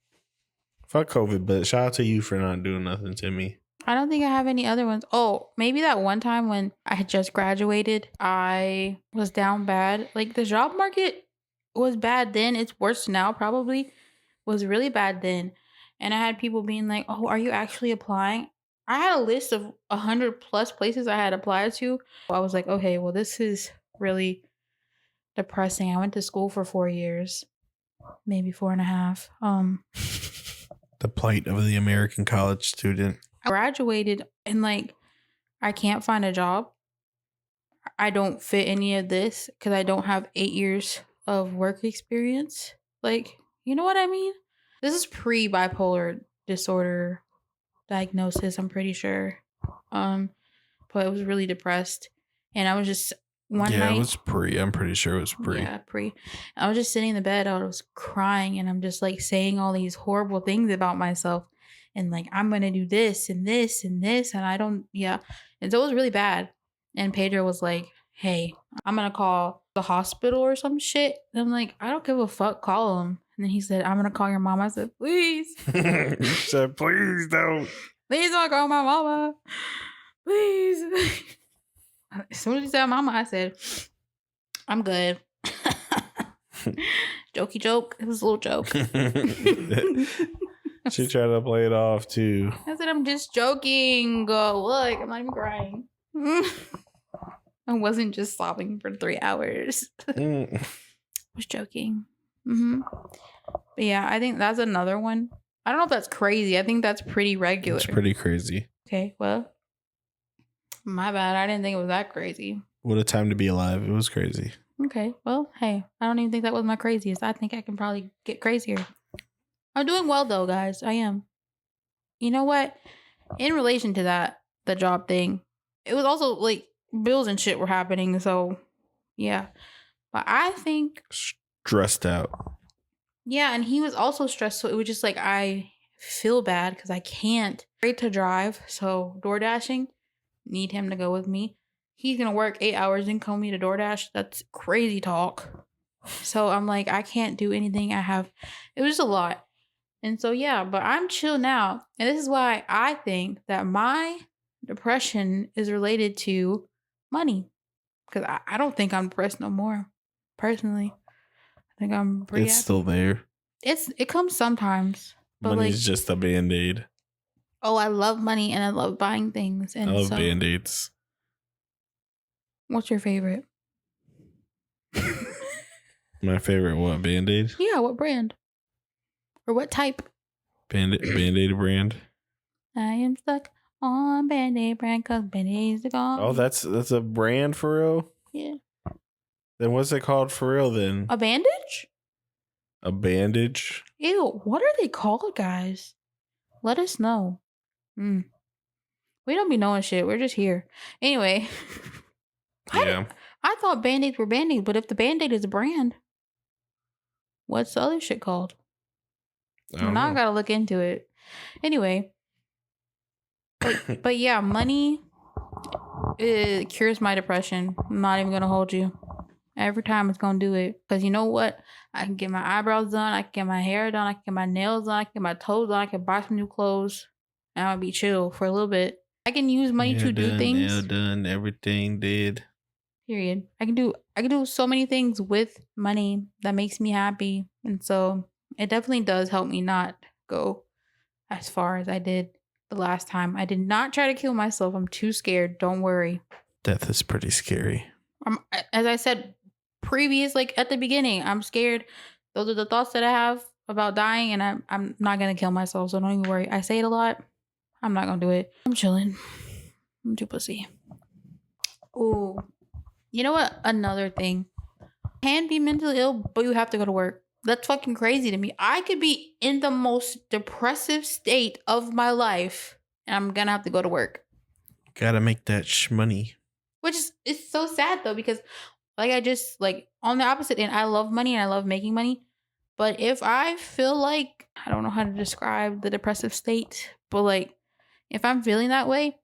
C: Fuck COVID, but shout out to you for not doing nothing to me.
B: I don't think I have any other ones. Oh, maybe that one time when I had just graduated, I was down bad. Like the job market was bad then. It's worse now, probably. Was really bad then. And I had people being like, oh, are you actually applying? I had a list of 100+ places I had applied to. I was like, okay, well, this is really depressing. I went to school for 4 years, maybe 4.5.
C: The plight of the American college student.
B: I graduated and like I can't find a job. I don't fit any of this because I don't have 8 years of work experience. Like, you know what I mean? This is pre-bipolar disorder diagnosis, I'm pretty sure. But I was really depressed. And I was just one night.
C: Yeah, it was pre. I'm pretty sure it was pre.
B: Yeah, pre. I was just sitting in the bed. I was crying and I'm just like saying all these horrible things about myself. And like, I'm going to do this and this and this. And I don't, yeah. And so it was really bad. And Pedro was like, hey, I'm going to call the hospital or some shit. And I'm like, I don't give a fuck. Call them. And then he said, I'm going to call your mom. I said, please.
C: He said, please don't.
B: Please don't call my mama. Please. As soon as he said mama, I said, I'm good. Jokey joke. It was a little joke.
C: She tried to play it off too.
B: I said, I'm just joking. Look, I'm not even crying. I wasn't just sobbing for 3 hours. I was joking. But yeah, I think that's another one. I don't know if that's crazy. I think that's pretty regular.
C: It's pretty crazy.
B: Okay, well, my bad. I didn't think it was that crazy.
C: What a time to be alive. It was crazy.
B: Okay, well, hey, I don't even think that was my craziest. I think I can probably get crazier. I'm doing well, though, guys. I am. You know what? In relation to that, the job thing, it was also, like, bills and shit were happening, so, yeah. But I think...
C: Stressed out.
B: Yeah, and he was also stressed, so it was just, like, I feel bad because I can't. Great to drive, so door dashing, need him to go with me. He's going to work 8 hours and come me to DoorDash. That's crazy talk. So I'm like, I can't do anything. It was just a lot. And so, yeah, but I'm chill now. And this is why I think that my depression is related to money. Because I don't think I'm depressed no more. Personally. I think I'm pretty
C: It's
B: happy.
C: still there.
B: It comes sometimes. But
C: Money's
B: like,
C: just a Band-Aid.
B: Oh, I love money and I love buying things. And
C: I love
B: so,
C: Band-Aids.
B: What's your favorite?
C: My favorite what? Band-Aid?
B: Yeah, what brand? Or what type?
C: Band-Aid brand.
B: I am stuck on Band-Aid brand because Band-Aids are gone.
C: Oh, that's a brand for real?
B: Yeah.
C: Then what's it called for real then?
B: A bandage?
C: A bandage?
B: Ew, what are they called, guys? Let us know. We don't be knowing shit. We're just here. Anyway.
C: Yeah.
B: I thought Band-Aids were Band-Aids, but if the Band-Aid is a brand. What's the other shit called?
C: I don't
B: Now I
C: know.
B: gotta look into it. Anyway, but yeah, money, it cures my depression. I'm not even gonna hold you. Every time it's gonna do it. Because you know what? I can get my eyebrows done, I can get my hair done, I can get my nails done, I can get my toes done, I can buy some new clothes, and I'll be chill for a little bit. I can use money to do things.
C: Nail done, everything did.
B: Period. I can do so many things with money that makes me happy. And so it definitely does help me not go as far as I did the last time. I did not try to kill myself. I'm too scared. Don't worry.
C: Death is pretty scary.
B: As I said previous, like at the beginning, I'm scared. Those are the thoughts that I have about dying, and I'm not gonna kill myself, so don't even worry. I say it a lot. I'm not gonna do it. I'm chilling. I'm too pussy. Ooh. You know what? Another thing. Can be mentally ill, but you have to go to work. That's fucking crazy to me. I could be in the most depressive state of my life, and I'm gonna have to go to work.
C: Gotta make that money.
B: Which is, it's so sad though, because like I just, like, on the opposite end, I love money and I love making money. But if I feel like, I don't know how to describe the depressive state, but like, if I'm feeling that way,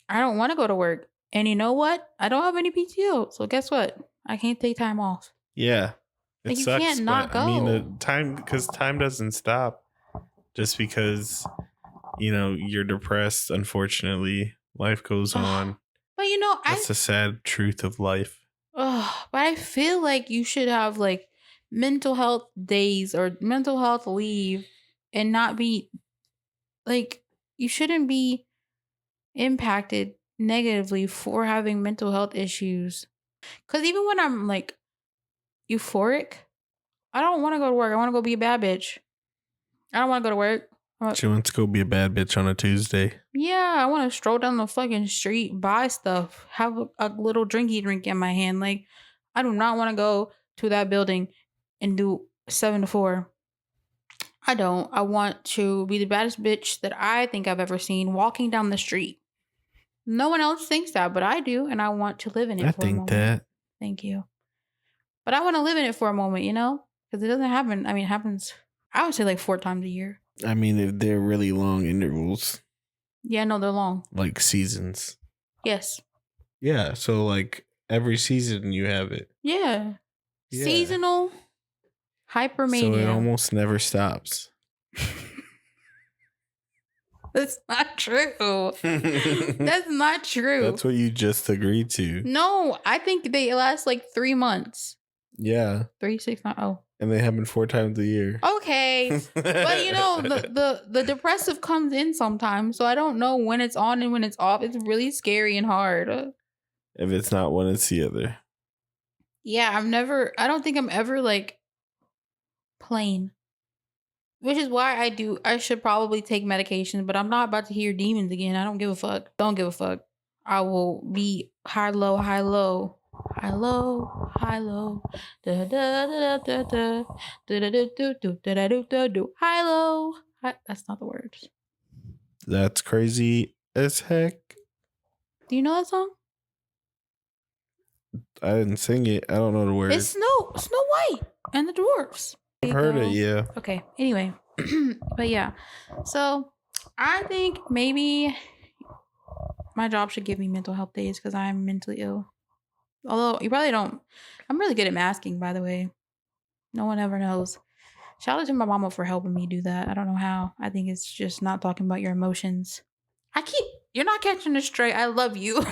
B: I don't want to go to work. And you know what? I don't have any PTO. So guess what? I can't take time off.
C: Yeah. It
B: Like, you
C: sucks,
B: can't not
C: but I mean,
B: go.
C: the time, because time doesn't stop just because, you know, you're depressed. Unfortunately, life goes on.
B: But you know,
C: That's the sad truth of life.
B: but I feel like you should have like mental health days or mental health leave, and not be like, you shouldn't be impacted negatively for having mental health issues. Because even when I'm like euphoric, I don't want to go to work. I want to go be a bad bitch. I don't want to go to work.
C: She wants to go be a bad bitch on a Tuesday.
B: Yeah, I want to stroll down the fucking street, buy stuff, have a little drinky drink in my hand. Like, I do not want to go to that building and do 7 to 4. I don't. I want to be the baddest bitch that I think I've ever seen walking down the street. No one else thinks that, but I do, and I want to live in it
C: I
B: for a moment.
C: think that.
B: Thank you. But I want to live in it for a moment, you know? Because it doesn't happen. I mean, it happens, I would say, like 4 times a year.
C: I mean, if they're really long intervals,
B: Yeah, no, they're long.
C: like seasons.
B: Yes.
C: Yeah, so like every season you have it.
B: Yeah.
C: Yeah.
B: Seasonal hypermania.
C: So it almost never stops.
B: That's not true. That's not true.
C: That's what you just agreed to.
B: No, I think they last like 3 months.
C: Yeah.
B: 3, 6, 9. Oh.
C: And they happen 4 times a year.
B: Okay. But you know, the depressive comes in sometimes, so I don't know when it's on and when it's off. It's really scary and hard.
C: If it's not one, it's the other.
B: Yeah, I don't think I'm ever like plain. Which is why I should probably take medication, but I'm not about to hear demons again. I don't give a fuck. Don't give a fuck. I will be high, low, high, low. High, low, high, low. Da da da da da da da da da da da da da da. High, low. That's not the words.
C: That's crazy as heck.
B: Do you know that song?
C: I didn't sing it. I don't know the words.
B: It's Snow White and the Dwarfs.
C: I've heard it, yeah.
B: Okay, anyway. But yeah. So I think maybe my job should give me mental health days because I'm mentally ill. Although you probably don't. I'm really good at masking, by the way. No one ever knows. Shout out to my mama for helping me do that. I don't know how. I think it's just not talking about your emotions. You're not catching a stray. I love you.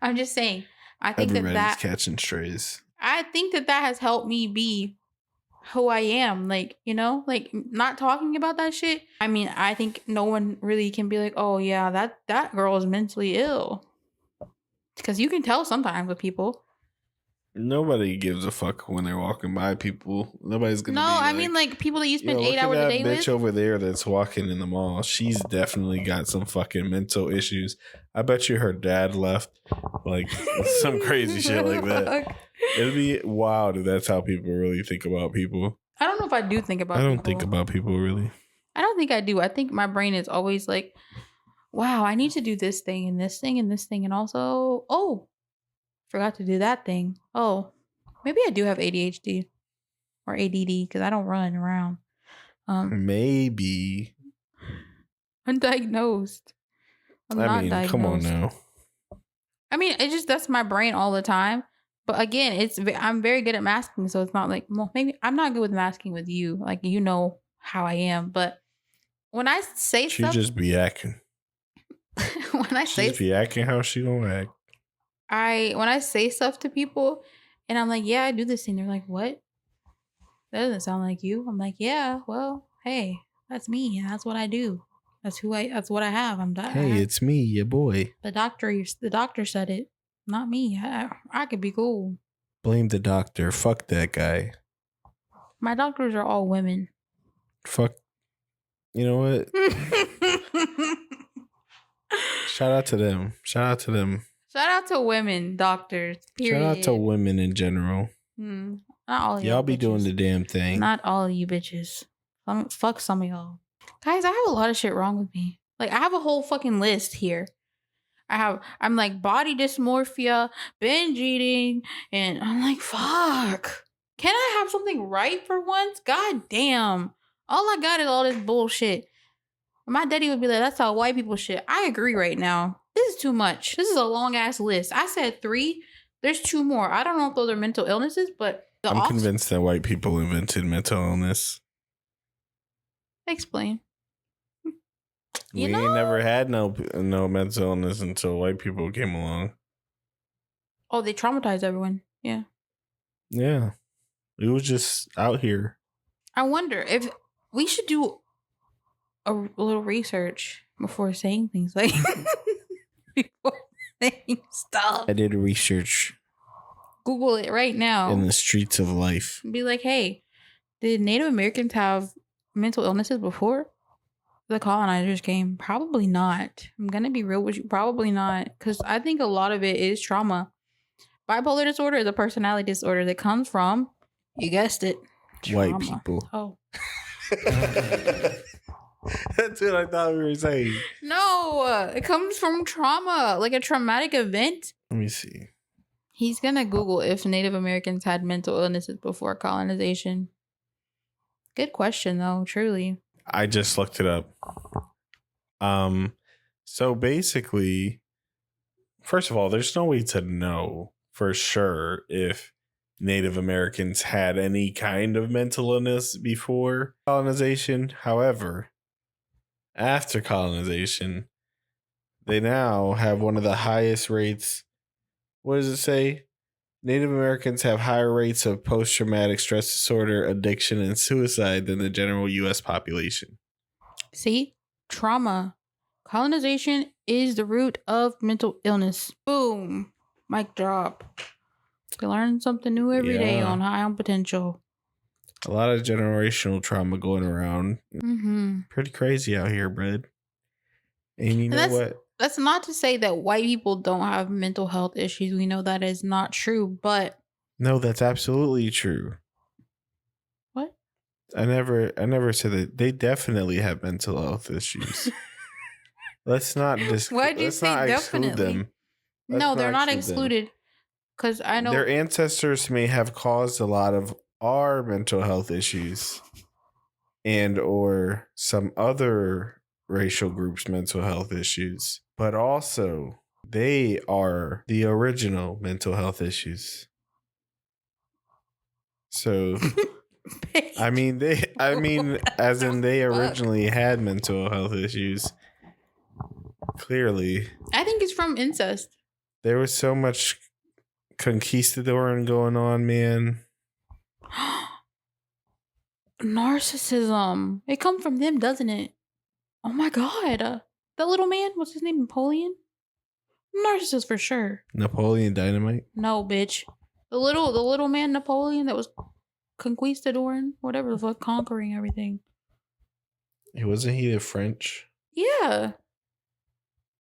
B: I'm just saying. I think
C: Everybody's catching strays.
B: I think that has helped me be who I am. Like, you know, like not talking about that shit. I mean, I think no one really can be like, oh yeah, that girl is mentally ill. Because you can tell sometimes with people.
C: Nobody gives a fuck when they're walking by people. Nobody's gonna.
B: No,
C: be
B: I mean like people that you spend 8 hours a day with.
C: That bitch over there that's walking in the mall. She's definitely got some fucking mental issues. I bet you her dad left, like some crazy shit like that. It'd be wild if that's how people really think about people.
B: I don't know if I do think about.
C: I don't think about people really.
B: I don't think I do. I think my brain is always like, wow, I need to do this thing and this thing and this thing, and also, oh, forgot to do that thing. Oh, maybe I do have ADHD. or ADD because I don't run around.
C: Maybe.
B: Undiagnosed. I'm not diagnosed.
C: Come on now.
B: I mean, it just that's my brain all the time. But again, I'm very good at masking, so it's not like, well, maybe I'm not good with masking with you. Like, you know how I am. But when I say
C: She
B: stuff,
C: just be acting.
B: when I
C: She just be acting how she gonna act.
B: when I say stuff to people, and I'm like, yeah, I do this thing. They're like, what? That doesn't sound like you. I'm like, yeah, well, hey, that's me. That's what I do. That's what I have.
C: Hey, it's me, your boy.
B: The doctor said it, not me. I could be cool.
C: Blame the doctor. Fuck that guy.
B: My doctors are all women.
C: Fuck. You know what? Shout out to them. Shout out to them.
B: Shout out to women doctors. Period.
C: Shout out to women in general.
B: Not all
C: y'all be
B: bitches.
C: doing the damn thing.
B: Not all of you bitches. Fuck some of y'all. Guys, I have a lot of shit wrong with me. Like, I have a whole fucking list here. I'm like body dysmorphia, binge eating, and I'm like, fuck. Can I have something right for once? God damn. All I got is all this bullshit. My daddy would be like, that's all white people shit. I agree right now. This is too much. This is a long ass list. I said 3. There's 2 more. I don't know if those are mental illnesses, but
C: I'm convinced that white people invented mental illness.
B: Explain.
C: We ain't never had no mental illness until white people came along.
B: Oh, they traumatized everyone. Yeah.
C: Yeah. It was just out here.
B: I wonder if we should do a little research before saying things like before saying stuff.
C: I did research.
B: Google it right now.
C: In the streets of life.
B: Be like, hey, did Native Americans have mental illnesses before the colonizers came? Probably not. I'm going to be real with you. Probably not. Because I think a lot of it is trauma. Bipolar disorder is a personality disorder that comes from, you guessed it, trauma.
C: White people.
B: Oh.
C: That's what I thought we were saying.
B: No, it comes from trauma, like a traumatic event.
C: Let me see.
B: He's going to Google if Native Americans had mental illnesses before colonization. Good question, though, truly.
C: I just looked it up. So basically, first of all, there's no way to know for sure if Native Americans had any kind of mental illness before colonization. However, after colonization, they now have one of the highest rates. What does it say? Native Americans have higher rates of post-traumatic stress disorder, addiction, and suicide than the general U.S. population.
B: See? Trauma. Colonization is the root of mental illness. Boom. Mic drop. We learn something new every day on High on Potential.
C: A lot of generational trauma going around.
B: Mm-hmm.
C: Pretty crazy out here, Brad. And you know what?
B: That's not to say that white people don't have mental health issues. We know that is not true, but...
C: No, that's absolutely true.
B: What?
C: I never said that. They definitely have mental health issues. Let's not
B: Why'd you say definitely?
C: Them.
B: No, they're not excluded. Because I know...
C: Their ancestors may have caused a lot of our mental health issues and or some other racial groups' mental health issues. But also, they are the original mental health issues. So, as in they originally had mental health issues. Clearly.
B: I think it's from incest.
C: There was so much conquistadoring going on, man.
B: Narcissism. It comes from them, doesn't it? Oh my god. That little man, what's his name? Napoleon? Narcissist for sure.
C: Napoleon Dynamite?
B: No, bitch. The little man Napoleon that was conquistadoring, whatever the fuck, conquering everything.
C: Wasn't he the French?
B: Yeah.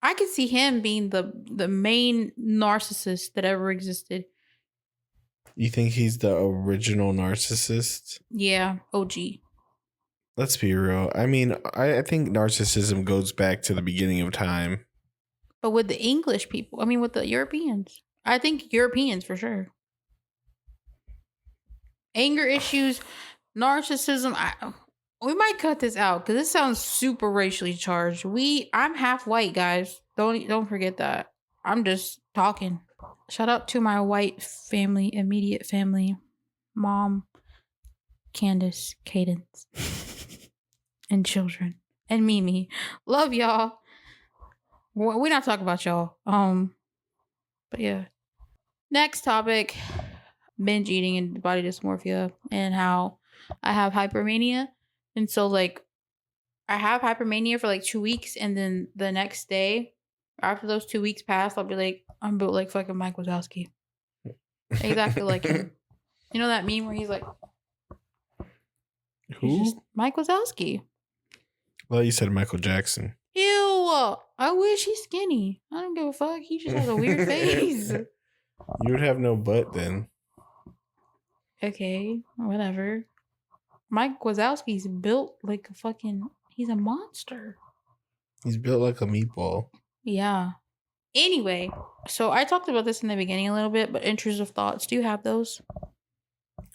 B: I could see him being the main narcissist that ever existed.
C: You think he's the original narcissist?
B: Yeah, OG.
C: Let's be real. I mean, I think narcissism goes back to the beginning of time.
B: But with the English people, with the Europeans. I think Europeans for sure. anger issues, narcissism. We might cut this out because this sounds super racially charged. I'm half white, guys. Don't forget that. I'm just talking. Shout out to my white family, immediate family, mom, Candace, Cadence, and children, and Mimi. Love y'all. We're not talking about y'all. But yeah. Next topic: binge eating and body dysmorphia, and how I have hypermania, and so like I have hypermania for like 2 weeks, and then the next day, after those 2 weeks pass, I'll be like, I'm built like fucking Mike Wazowski. Exactly like him. You know that meme where he's like,
C: who?
B: Mike Wazowski.
C: Well, you said Michael Jackson.
B: Ew! I wish he's skinny. I don't give a fuck. He just has a weird face.
C: You would have no butt then.
B: Okay, whatever. Mike Wazowski's built like a fucking. He's a monster.
C: He's built like a meatball.
B: Yeah. Anyway, so I talked about this in the beginning a little bit, but intrusive thoughts. Do you have those?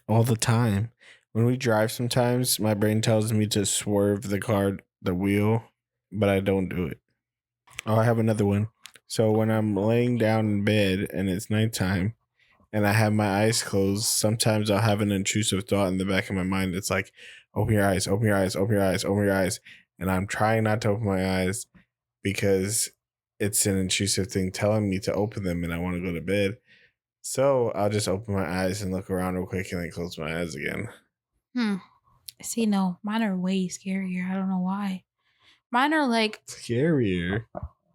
C: All the time. When we drive sometimes, my brain tells me to swerve the wheel, but I don't do it. Oh, I have another one. So when I'm laying down in bed and it's nighttime and I have my eyes closed, sometimes I'll have an intrusive thought in the back of my mind. It's like, open your eyes, open your eyes, open your eyes, open your eyes. And I'm trying not to open my eyes because it's an intrusive thing telling me to open them and I want to go to bed. So I'll just open my eyes and look around real quick and then close my eyes again.
B: See, no, mine are way scarier. I don't know why. Mine are like
C: scarier.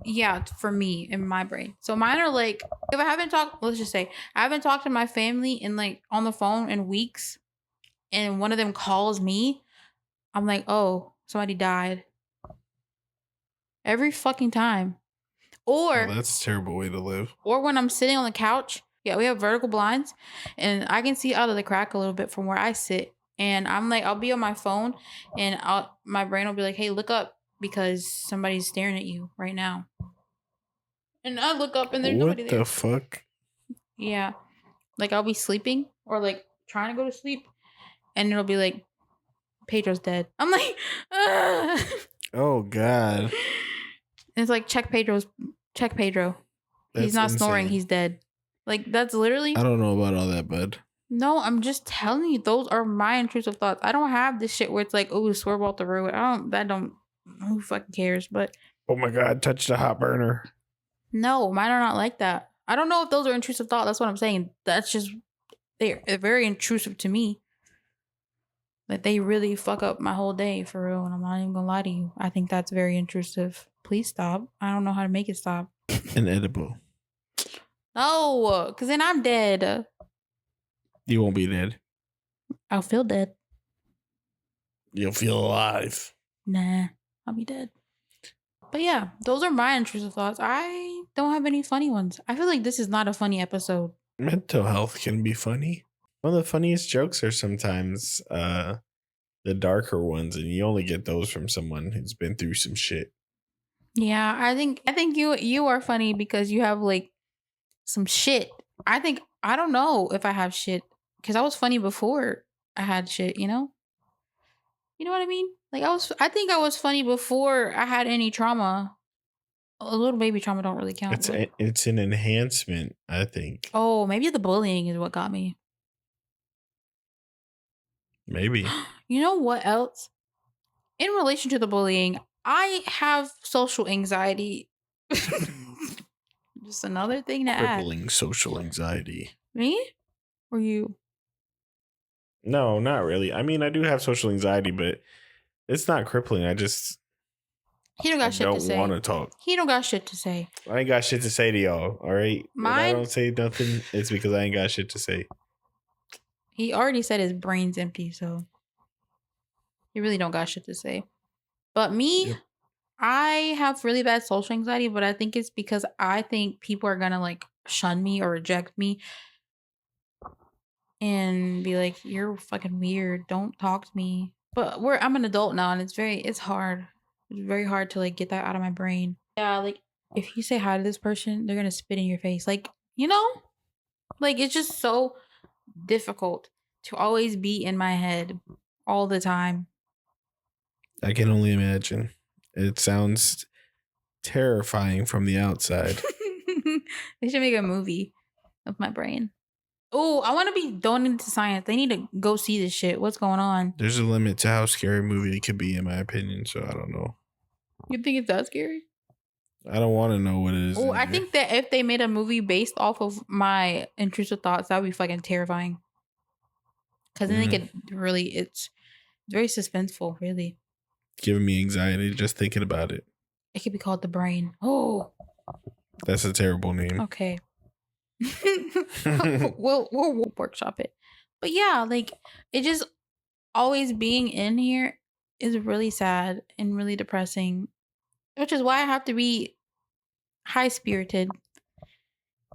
B: Yeah, for me in my brain. So mine are like, if I haven't talked, let's just say I haven't talked to my family in like on the phone in weeks, and one of them calls me, I'm like, oh, somebody died. Every fucking time. Or
C: that's a terrible way to live.
B: Or when I'm sitting on the couch, yeah, we have vertical blinds, and I can see out of the crack a little bit from where I sit. And I'm like, I'll be on my phone, and my brain will be like, hey, look up because somebody's staring at you right now. And I look up and there's nobody there.
C: What the fuck?
B: Yeah. Like I'll be sleeping or like trying to go to sleep, and it'll be like, Pedro's dead. I'm like, ugh.
C: Oh God.
B: And it's like, check Pedro. He's not insane. Snoring. He's dead. Like that's literally.
C: I don't know about all that, bud.
B: No, I'm just telling you, those are my intrusive thoughts. I don't have this shit where it's like, oh, swerve off the road. Who fucking cares? But
C: oh my God, touch the hot burner.
B: No, mine are not like that. I don't know if those are intrusive thoughts. That's what I'm saying. That's just, they're very intrusive to me. Like they really fuck up my whole day for real. And I'm not even gonna lie to you. I think that's very intrusive. Please stop. I don't know how to make it stop.
C: Inedible.
B: No, because then I'm dead.
C: You won't be dead.
B: I'll feel dead.
C: You'll feel alive.
B: Nah, I'll be dead. But yeah, those are my intrusive thoughts. I don't have any funny ones. I feel like this is not a funny episode.
C: Mental health can be funny. One of the funniest jokes are sometimes the darker ones, and you only get those from someone who's been through some shit.
B: Yeah, I think you are funny because you have like some shit. I don't know if I have shit because I was funny before I had shit, you know? You know what I mean? Like I think I was funny before I had any trauma. A little baby trauma don't really count.
C: It's an enhancement, I think.
B: Oh, maybe the bullying is what got me.
C: Maybe.
B: You know what else? In relation to the bullying, I have social anxiety. Just another thing to add.
C: Crippling social anxiety.
B: Me? Or you?
C: No, not really. I mean, I do have social anxiety, but it's not crippling.
B: He don't got shit to say.
C: Don't want to talk.
B: He don't got shit to say.
C: I ain't got shit to say to y'all, all right? When I don't say nothing, it's because I ain't got shit to say.
B: He already said his brain's empty, so he really don't got shit to say. But me, yep. I have really bad social anxiety, but I think it's because I think people are gonna like shun me or reject me and be like, you're fucking weird. Don't talk to me. But I'm an adult now, and it's hard. It's very hard to like get that out of my brain. Yeah, like if you say hi to this person, they're gonna spit in your face. Like, you know? Like it's just so difficult to always be in my head all the time.
C: I can only imagine. It sounds terrifying from the outside.
B: They should make a movie of my brain. Oh, I want to be donated to science. They need to go see this shit. What's going on?
C: There's a limit to how scary a movie could be, in my opinion. So I don't know.
B: You think it's that scary?
C: I don't want to know what it is.
B: Oh, I think that if they made a movie based off of my intrusive thoughts, that would be fucking terrifying. Because then they could really, it's very suspenseful, really.
C: Giving me anxiety just thinking about it.
B: It could be called The Brain. Oh.
C: That's a terrible name.
B: Okay. we'll workshop it. But yeah, like, it just always being in here is really sad and really depressing. Which is why I have to be high-spirited.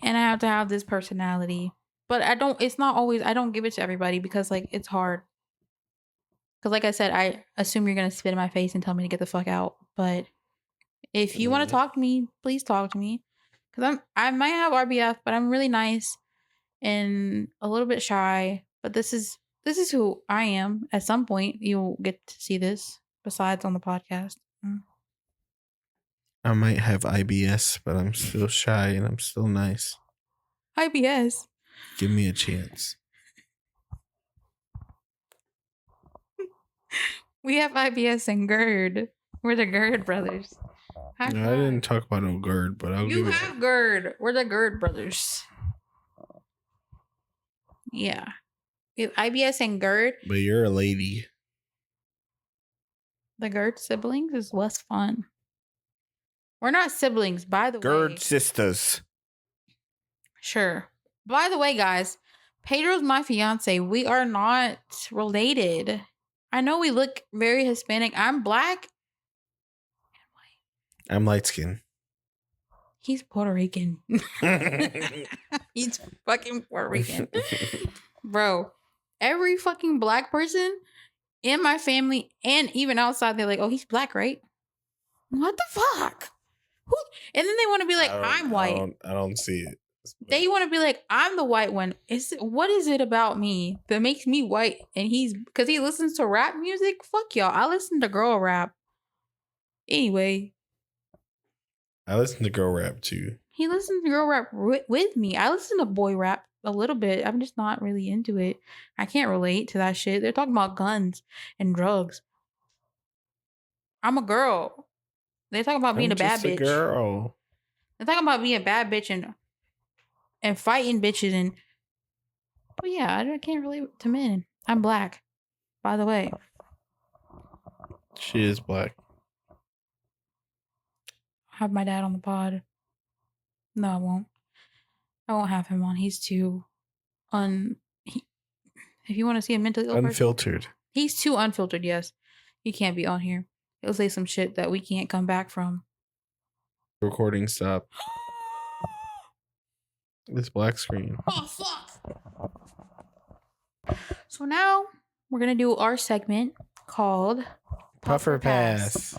B: And I have to have this personality. But I don't give it to everybody because, like, it's hard. Because, like I said, I assume you're going to spit in my face and tell me to get the fuck out. But if you want to talk to me, please talk to me. Because I might have RBF, but I'm really nice and a little bit shy. But this is who I am. At some point, you'll get to see this besides on the podcast.
C: I might have IBS, but I'm still shy and I'm still nice.
B: IBS?
C: Give me a chance.
B: We have IBS and GERD. We're the GERD brothers.
C: No, I didn't talk about no GERD, but
B: You have GERD. We're the GERD brothers. Yeah. We have IBS and GERD.
C: But you're a lady.
B: The GERD siblings is less fun. We're not siblings, by the way.
C: GERD sisters.
B: Sure. By the way, guys, Pedro's my fiance. We are not related. I know we look very Hispanic. I'm black and white.
C: I'm light skinned.
B: He's Puerto Rican. He's fucking Puerto Rican. Bro, every fucking black person in my family and even outside, they're like, oh, he's black, right? What the fuck? And then they want to be like, I'm white.
C: I don't see it.
B: They want to be like, I'm the white one. What is it about me that makes me white? And because he listens to rap music? Fuck y'all. I listen to girl rap. Anyway.
C: I listen to girl rap too.
B: He listens to girl rap with me. I listen to boy rap a little bit. I'm just not really into it. I can't relate to that shit. They're talking about guns and drugs. I'm a girl. They're talking about being a bad bitch.
C: Girl.
B: They're talking about being a bad bitch and fighting bitches but yeah, I can't relate to men. I'm black, by the way.
C: She is black.
B: Have my dad on the pod. No, I won't. I won't have him on. He's too if you want to see a mentally ill
C: unfiltered person,
B: he's too unfiltered. Yes, he can't be on here. He'll say some shit that we can't come back from.
C: Recording stop. This black screen.
B: Oh fuck. So now we're gonna do our segment called
C: Puffer Pass.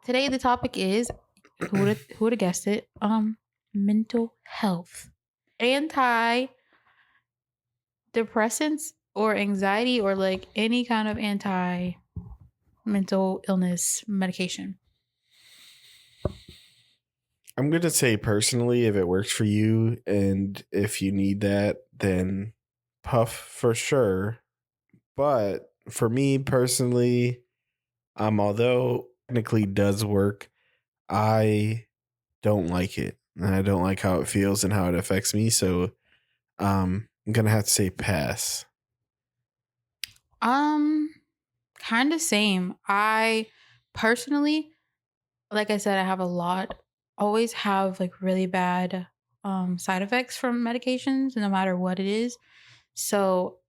B: Today the topic is who would have guessed it? Mental health. Antidepressants or anxiety or like any kind of mental illness medication.
C: I'm going to say personally, if it works for you and if you need that, then puff for sure. But for me personally, although technically does work, I don't like it. And I don't like how it feels and how it affects me. So I'm going to have to say pass.
B: Kind of same. I personally, like I said, I have always have like really bad side effects from medications no matter what it is. So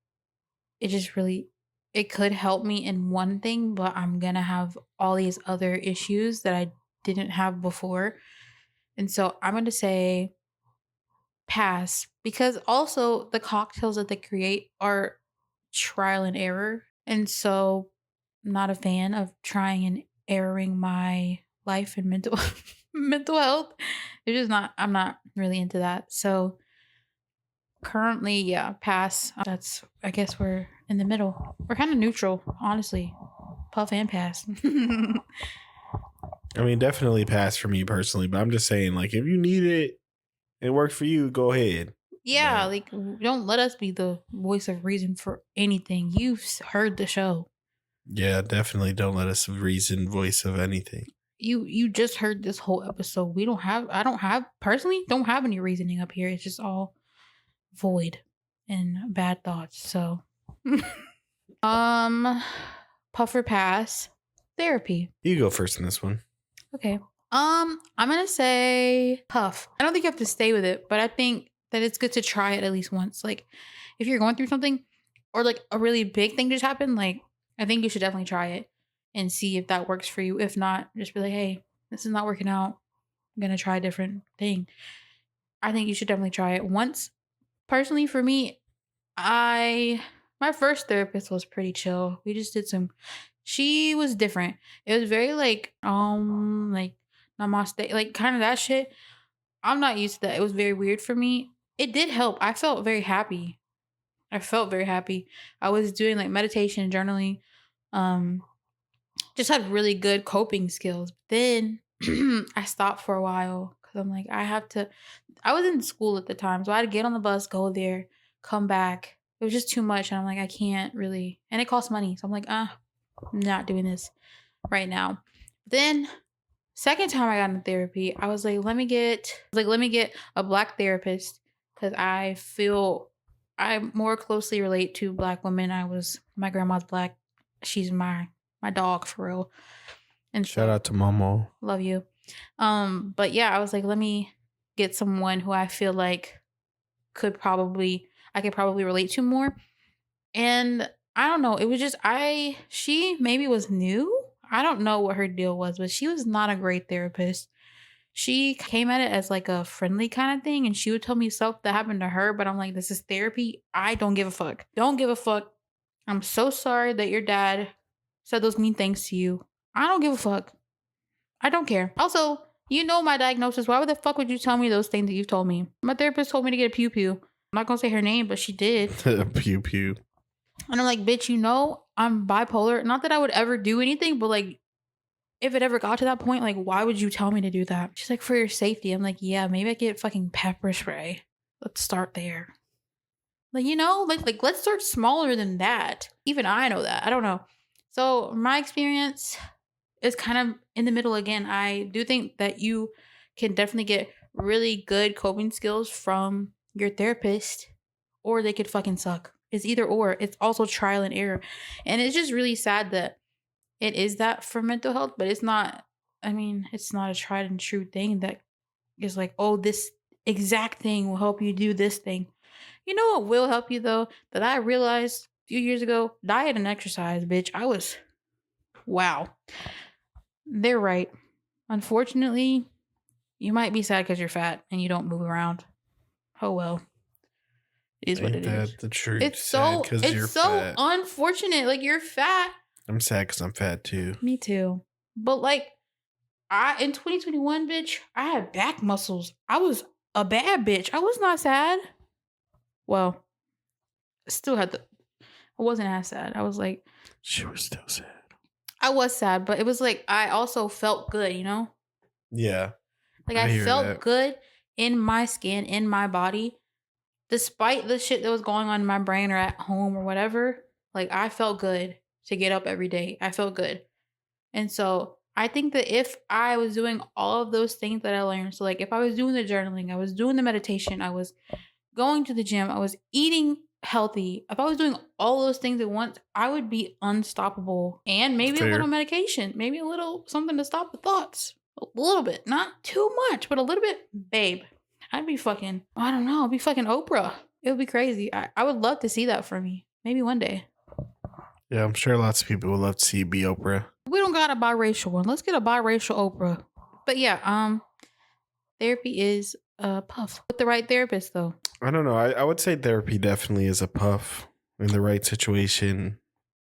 B: it could help me in one thing, but I'm gonna have all these other issues that I didn't have before. And so I'm gonna say pass, because also the cocktails that they create are trial and error. And so I'm not a fan of trying and erroring my life and mental health. I'm not really into that. So Currently, yeah, pass. That's, I guess we're in the middle. We're kind of neutral, honestly. Puff and pass.
C: I mean, definitely pass for me personally, but I'm just saying, like, if you need it, it works for you, go ahead.
B: Yeah,
C: But
B: like, don't let us be the voice of reason for anything. You've heard the show.
C: yeah, definitely don't let us reason voice of anything.
B: You just heard this whole episode. I don't have personally don't have any reasoning up here. It's just all void and bad thoughts. So um puffer pass therapy.
C: You go first in this one.
B: Okay. I'm gonna say puff. I don't think you have to stay with it, but I think that it's good to try it at least once. Like if you're going through something or like a really big thing just happened, like I think you should definitely try it and see if that works for you. If not, just be like, hey, this is not working out. I'm gonna try a different thing. I think you should definitely try it once. Personally, for me, my first therapist was pretty chill. We just did some. She was different. It was very like namaste, like kind of that shit. I'm not used to that. It was very weird for me. It did help. I felt very happy. I felt very happy. I was doing like meditation, journaling. Um, just had really good coping skills. Then I stopped for a while because I'm like, I have to. I was in school at the time, so I had to get on the bus, go there, come back. It was just too much, and I'm like, I can't really, and it costs money, so I'm like, I'm not doing this right now. Then, second time I got into therapy, I was like, let me get a black therapist because I feel I more closely relate to black women. My grandma's black. She's my dog for real. And
C: Shout
B: so,
C: out to Momo.
B: love you. But yeah, I was like, let me get someone who I feel like I could probably relate to more. And I don't know, it was just she maybe was new. I don't know what her deal was, but she was not a great therapist. She came at it as like a friendly kind of thing, and she would tell me stuff that happened to her, but I'm like, this is therapy. I don't give a fuck. Don't give a fuck. I'm so sorry that your dad said those mean things to you. I don't give a fuck. I don't care. Also, you know my diagnosis. Why the fuck would you tell me those things that you've told me? My therapist told me to get a pew pew. I'm not gonna say her name, but she did.
C: Pew pew.
B: And I'm like, bitch, you know I'm bipolar. Not that I would ever do anything, but like, if it ever got to that point, like, why would you tell me to do that? She's like, for your safety. I'm like, yeah, maybe I get fucking pepper spray. Let's start there. Like, you know, like let's start smaller than that. Even I know that. I don't know. So my experience is kind of in the middle again. I do think that you can definitely get really good coping skills from your therapist, or they could fucking suck. It's either or. It's also trial and error. And it's just really sad that it is that for mental health, but it's not, I mean, it's not a tried and true thing that is like, oh, this exact thing will help you do this thing. You know what will help you though? That I realized a few years ago? Diet and exercise, bitch. Wow. They're right. Unfortunately, you might be sad because you're fat and you don't move around. Oh well. It is what it is.
C: The truth?
B: It's so fat. Unfortunate. Like, you're fat.
C: I'm sad because I'm fat too.
B: Me too. But like, in 2021, bitch, I had back muscles. I was a bad bitch. I was not sad. Well, I wasn't as sad. I was like,
C: she was still sad.
B: I was sad, but it was like, I also felt good, you know?
C: Yeah.
B: Like, I felt good in my skin, in my body, despite the shit that was going on in my brain or at home or whatever. Like, I felt good to get up every day. I felt good. And so I think that if I was doing all of those things that I learned, so like if I was doing the journaling, I was doing the meditation, I was going to the gym, I was eating healthy, if I was doing all those things at once, I would be unstoppable. And maybe a little medication, maybe a little something to stop the thoughts. A little bit, not too much, but a little bit, babe. I'd be fucking, I don't know, I'd be fucking Oprah. It would be crazy. I would love to see that for me. Maybe one day.
C: Yeah, I'm sure lots of people would love to see you be Oprah.
B: We don't got a biracial one. Let's get a biracial Oprah. But yeah, therapy is a puff. With the right therapist, though.
C: I don't know. I would say therapy definitely is a puff in the right situation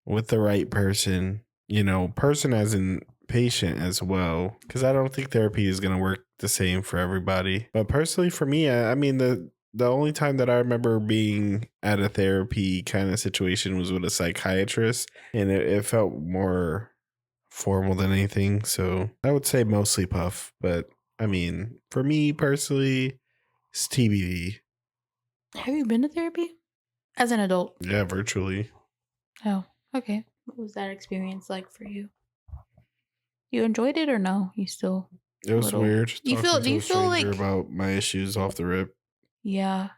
C: with the right person. You know, person as in patient as well. Because I don't think therapy is going to work the same for everybody. But personally, for me, I mean, The only time that I remember being at a therapy kind of situation was with a psychiatrist, and it felt more formal than anything. So I would say mostly Puff, but I mean, for me personally, it's TBD.
B: Have you been to therapy as an adult?
C: Yeah, virtually.
B: Oh, okay. What was that experience like for you? You enjoyed it or no? You still
C: It was
B: little.
C: weird
B: You
C: talking
B: feel?
C: to
B: Do
C: a
B: you feel
C: stranger
B: like?
C: about my issues off the rip.
B: Yeah.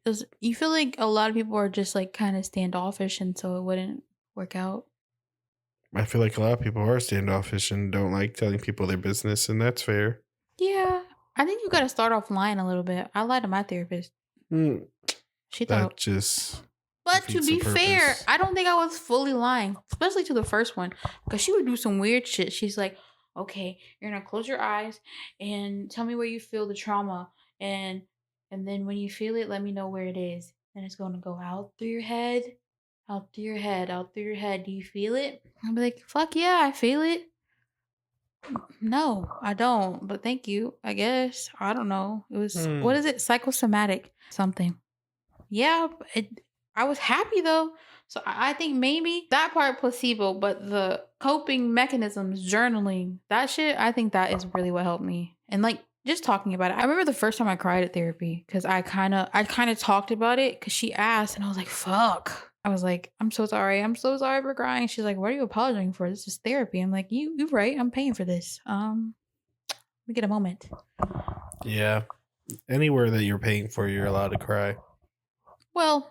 B: Does you feel like a lot of people are just like kind of standoffish, and so it wouldn't work out?
C: I feel like a lot of people are standoffish and don't like telling people their business, and that's fair.
B: Yeah. I think you got to start off lying a little bit. I lied to my therapist.
C: Mm,
B: She
C: that
B: thought.
C: just
B: But to
C: defeats the
B: be fair,
C: purpose.
B: I don't think I was fully lying, especially to the first one, because she would do some weird shit. She's like, "Okay, you're gonna close your eyes and tell me where you feel the trauma, and then when you feel it, let me know where it is. And it's gonna go out through your head, out through your head, out through your head. Do you feel it?" I'll be like, "Fuck yeah, I feel it." No, I don't, but thank you. I guess I don't know. It was what
C: Hmm.
B: is it? Psychosomatic something. Yeah, I was happy though. So I think maybe that part placebo, but the coping mechanisms, journaling, that shit, I think that is really what helped me. And like just talking about it. I remember the first time I cried at therapy because I kind of talked about it because she asked and I was like, fuck. I was like, I'm so sorry. I'm so sorry for crying. She's like, what are you apologizing for? This is therapy. I'm like, you're right. I'm paying for this. Let me get a moment.
C: Yeah. Anywhere that you're paying for, you're allowed to cry.
B: Well,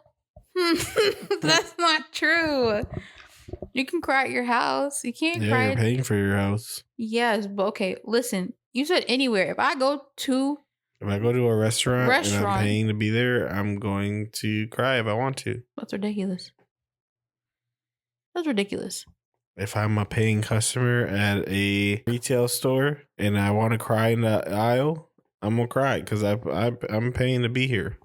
B: that's not true. You can cry at your house. You can't
C: Yeah,
B: cry
C: you're
B: at.
C: paying for your house.
B: Yes, but okay, listen. You said anywhere. If I go to
C: If I go to a restaurant and I'm
B: restaurant,
C: paying to be there, I'm going to cry if I want to.
B: that's ridiculous. That's ridiculous.
C: If I'm a paying customer at a retail store and I want to cry in the aisle, I'm gonna cry because I'm paying to be here.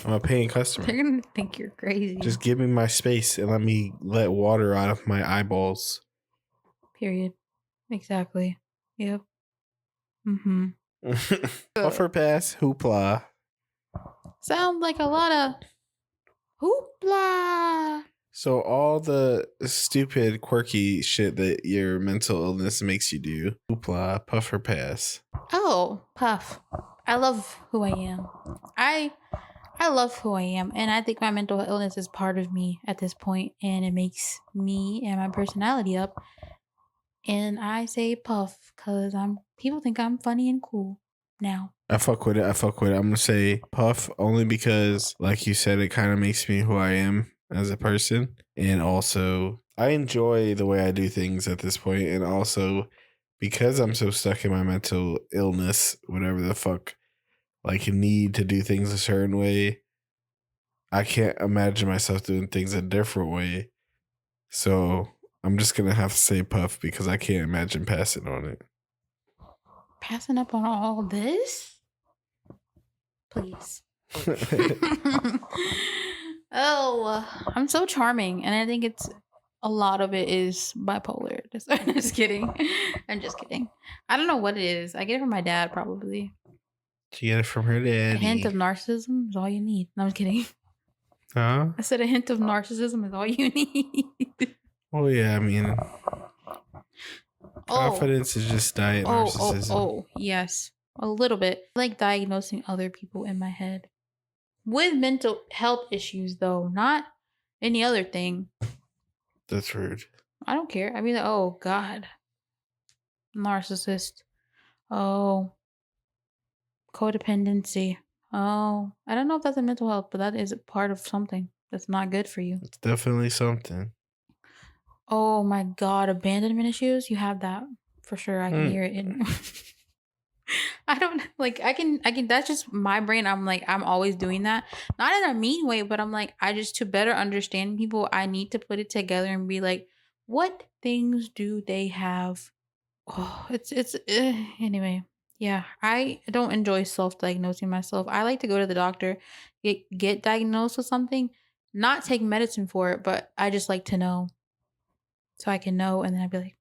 C: I'm a paying customer.
B: They're gonna think you're crazy.
C: Just give me my space and let me let water out of my eyeballs.
B: Period. Exactly. Yep. Mm-hmm.
C: Buffer pass, hoopla.
B: Sounds like a lot of hoopla.
C: So all the stupid, quirky shit that your mental illness makes you do, hoopla, puffer pass.
B: Oh, Puff. I love who I am. I love who I am, and I think my mental illness is part of me at this point, and it makes me and my personality up. And I say Puff because people think I'm funny and cool now.
C: I fuck with it. I'm gonna say puff only because, like you said, it kind of makes me who I am as a person, and also I enjoy the way I do things at this point, and also because I'm so stuck in my mental illness, whatever the fuck, like need to do things a certain way. I can't imagine myself doing things a different way. So I'm just gonna have to say puff because I can't imagine passing on it.
B: Passing up on all this? Please. Oh, I'm so charming, and I think it's a lot of it is bipolar. Just kidding. I'm just kidding. I don't know what it is. I get it from my dad, probably.
C: She get it from her
B: A hint
C: daddy.
B: of narcissism is all you need. No, I'm just kidding.
C: Huh?
B: I said a hint of narcissism is all you need.
C: Oh yeah, I mean, confidence is just diet narcissism.
B: Oh, yes. A little bit. I like diagnosing other people in my head. With mental health issues, though, not any other thing.
C: That's rude.
B: I don't care. I mean, oh, God. Narcissist. Oh, codependency. Oh, I don't know if that's a mental health, but that is a part of something that's not good for you.
C: It's definitely something.
B: Oh my God, abandonment issues. You have that for sure. I can hear it. I don't like. I can. That's just my brain. I'm like, I'm always doing that. Not in a mean way, but I'm like, I just to better understand people, I need to put it together and be like, what things do they have? Oh, it's anyway. Yeah, I don't enjoy self-diagnosing myself. I like to go to the doctor, get diagnosed with something, not take medicine for it, but I just like to know so I can know, and then I'd be like,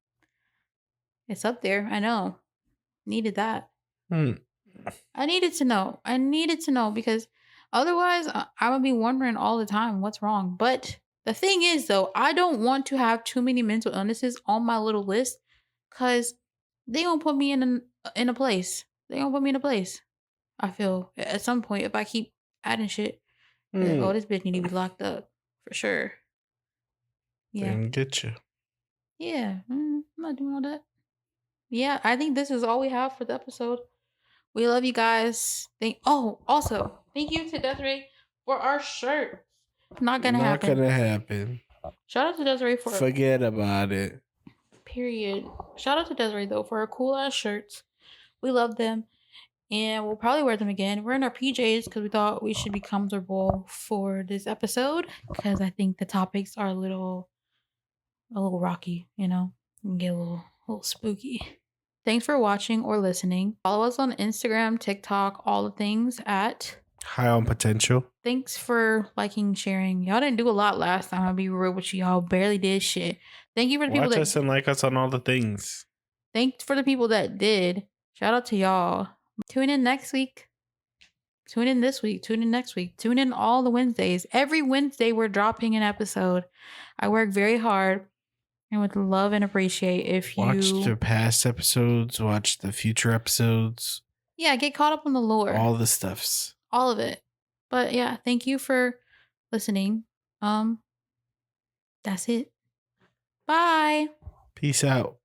B: it's up there. I know. Needed that.
C: Hmm.
B: I needed to know. I needed to know because Otherwise, I would be wondering all the time what's wrong. But the thing is, though, I don't want to have too many mental illnesses on my little list because they gonna put me in a place. They gonna put me in a place. I feel at some point if I keep adding shit, like, oh, this bitch need to be locked up for sure.
C: They
B: Yeah,
C: can get you.
B: yeah. I'm not doing all that. Yeah, I think this is all we have for the episode. We love you guys. Also, thank you to Desiree for our shirt. Not gonna
C: happen.
B: Shout out to Desiree for
C: Forget about it.
B: period. Shout out to Desiree though for her cool ass shirts. We love them, and we'll probably wear them again. We're in our PJs because we thought we should be comfortable for this episode because I think the topics are a little rocky. You know, and get a little spooky. Thanks for watching or listening. Follow us on Instagram, TikTok, all the things at
C: High on Potential.
B: Thanks for liking, sharing. Y'all didn't do a lot last time. I'll be real with you. Y'all barely did shit. Thank you for the people
C: Watch
B: that
C: us and like us on all the things.
B: Thanks for the people that did. Shout out to y'all. Tune in next week. Tune in this week. Tune in next week. Tune in all the Wednesdays. Every Wednesday we're dropping an episode. I work very hard and would love and appreciate if you
C: watch the past episodes, watch the future episodes.
B: Yeah, get caught up on the lore.
C: All the stuffs.
B: All of it. But yeah, thank you for listening. That's it. Bye.
C: Peace out.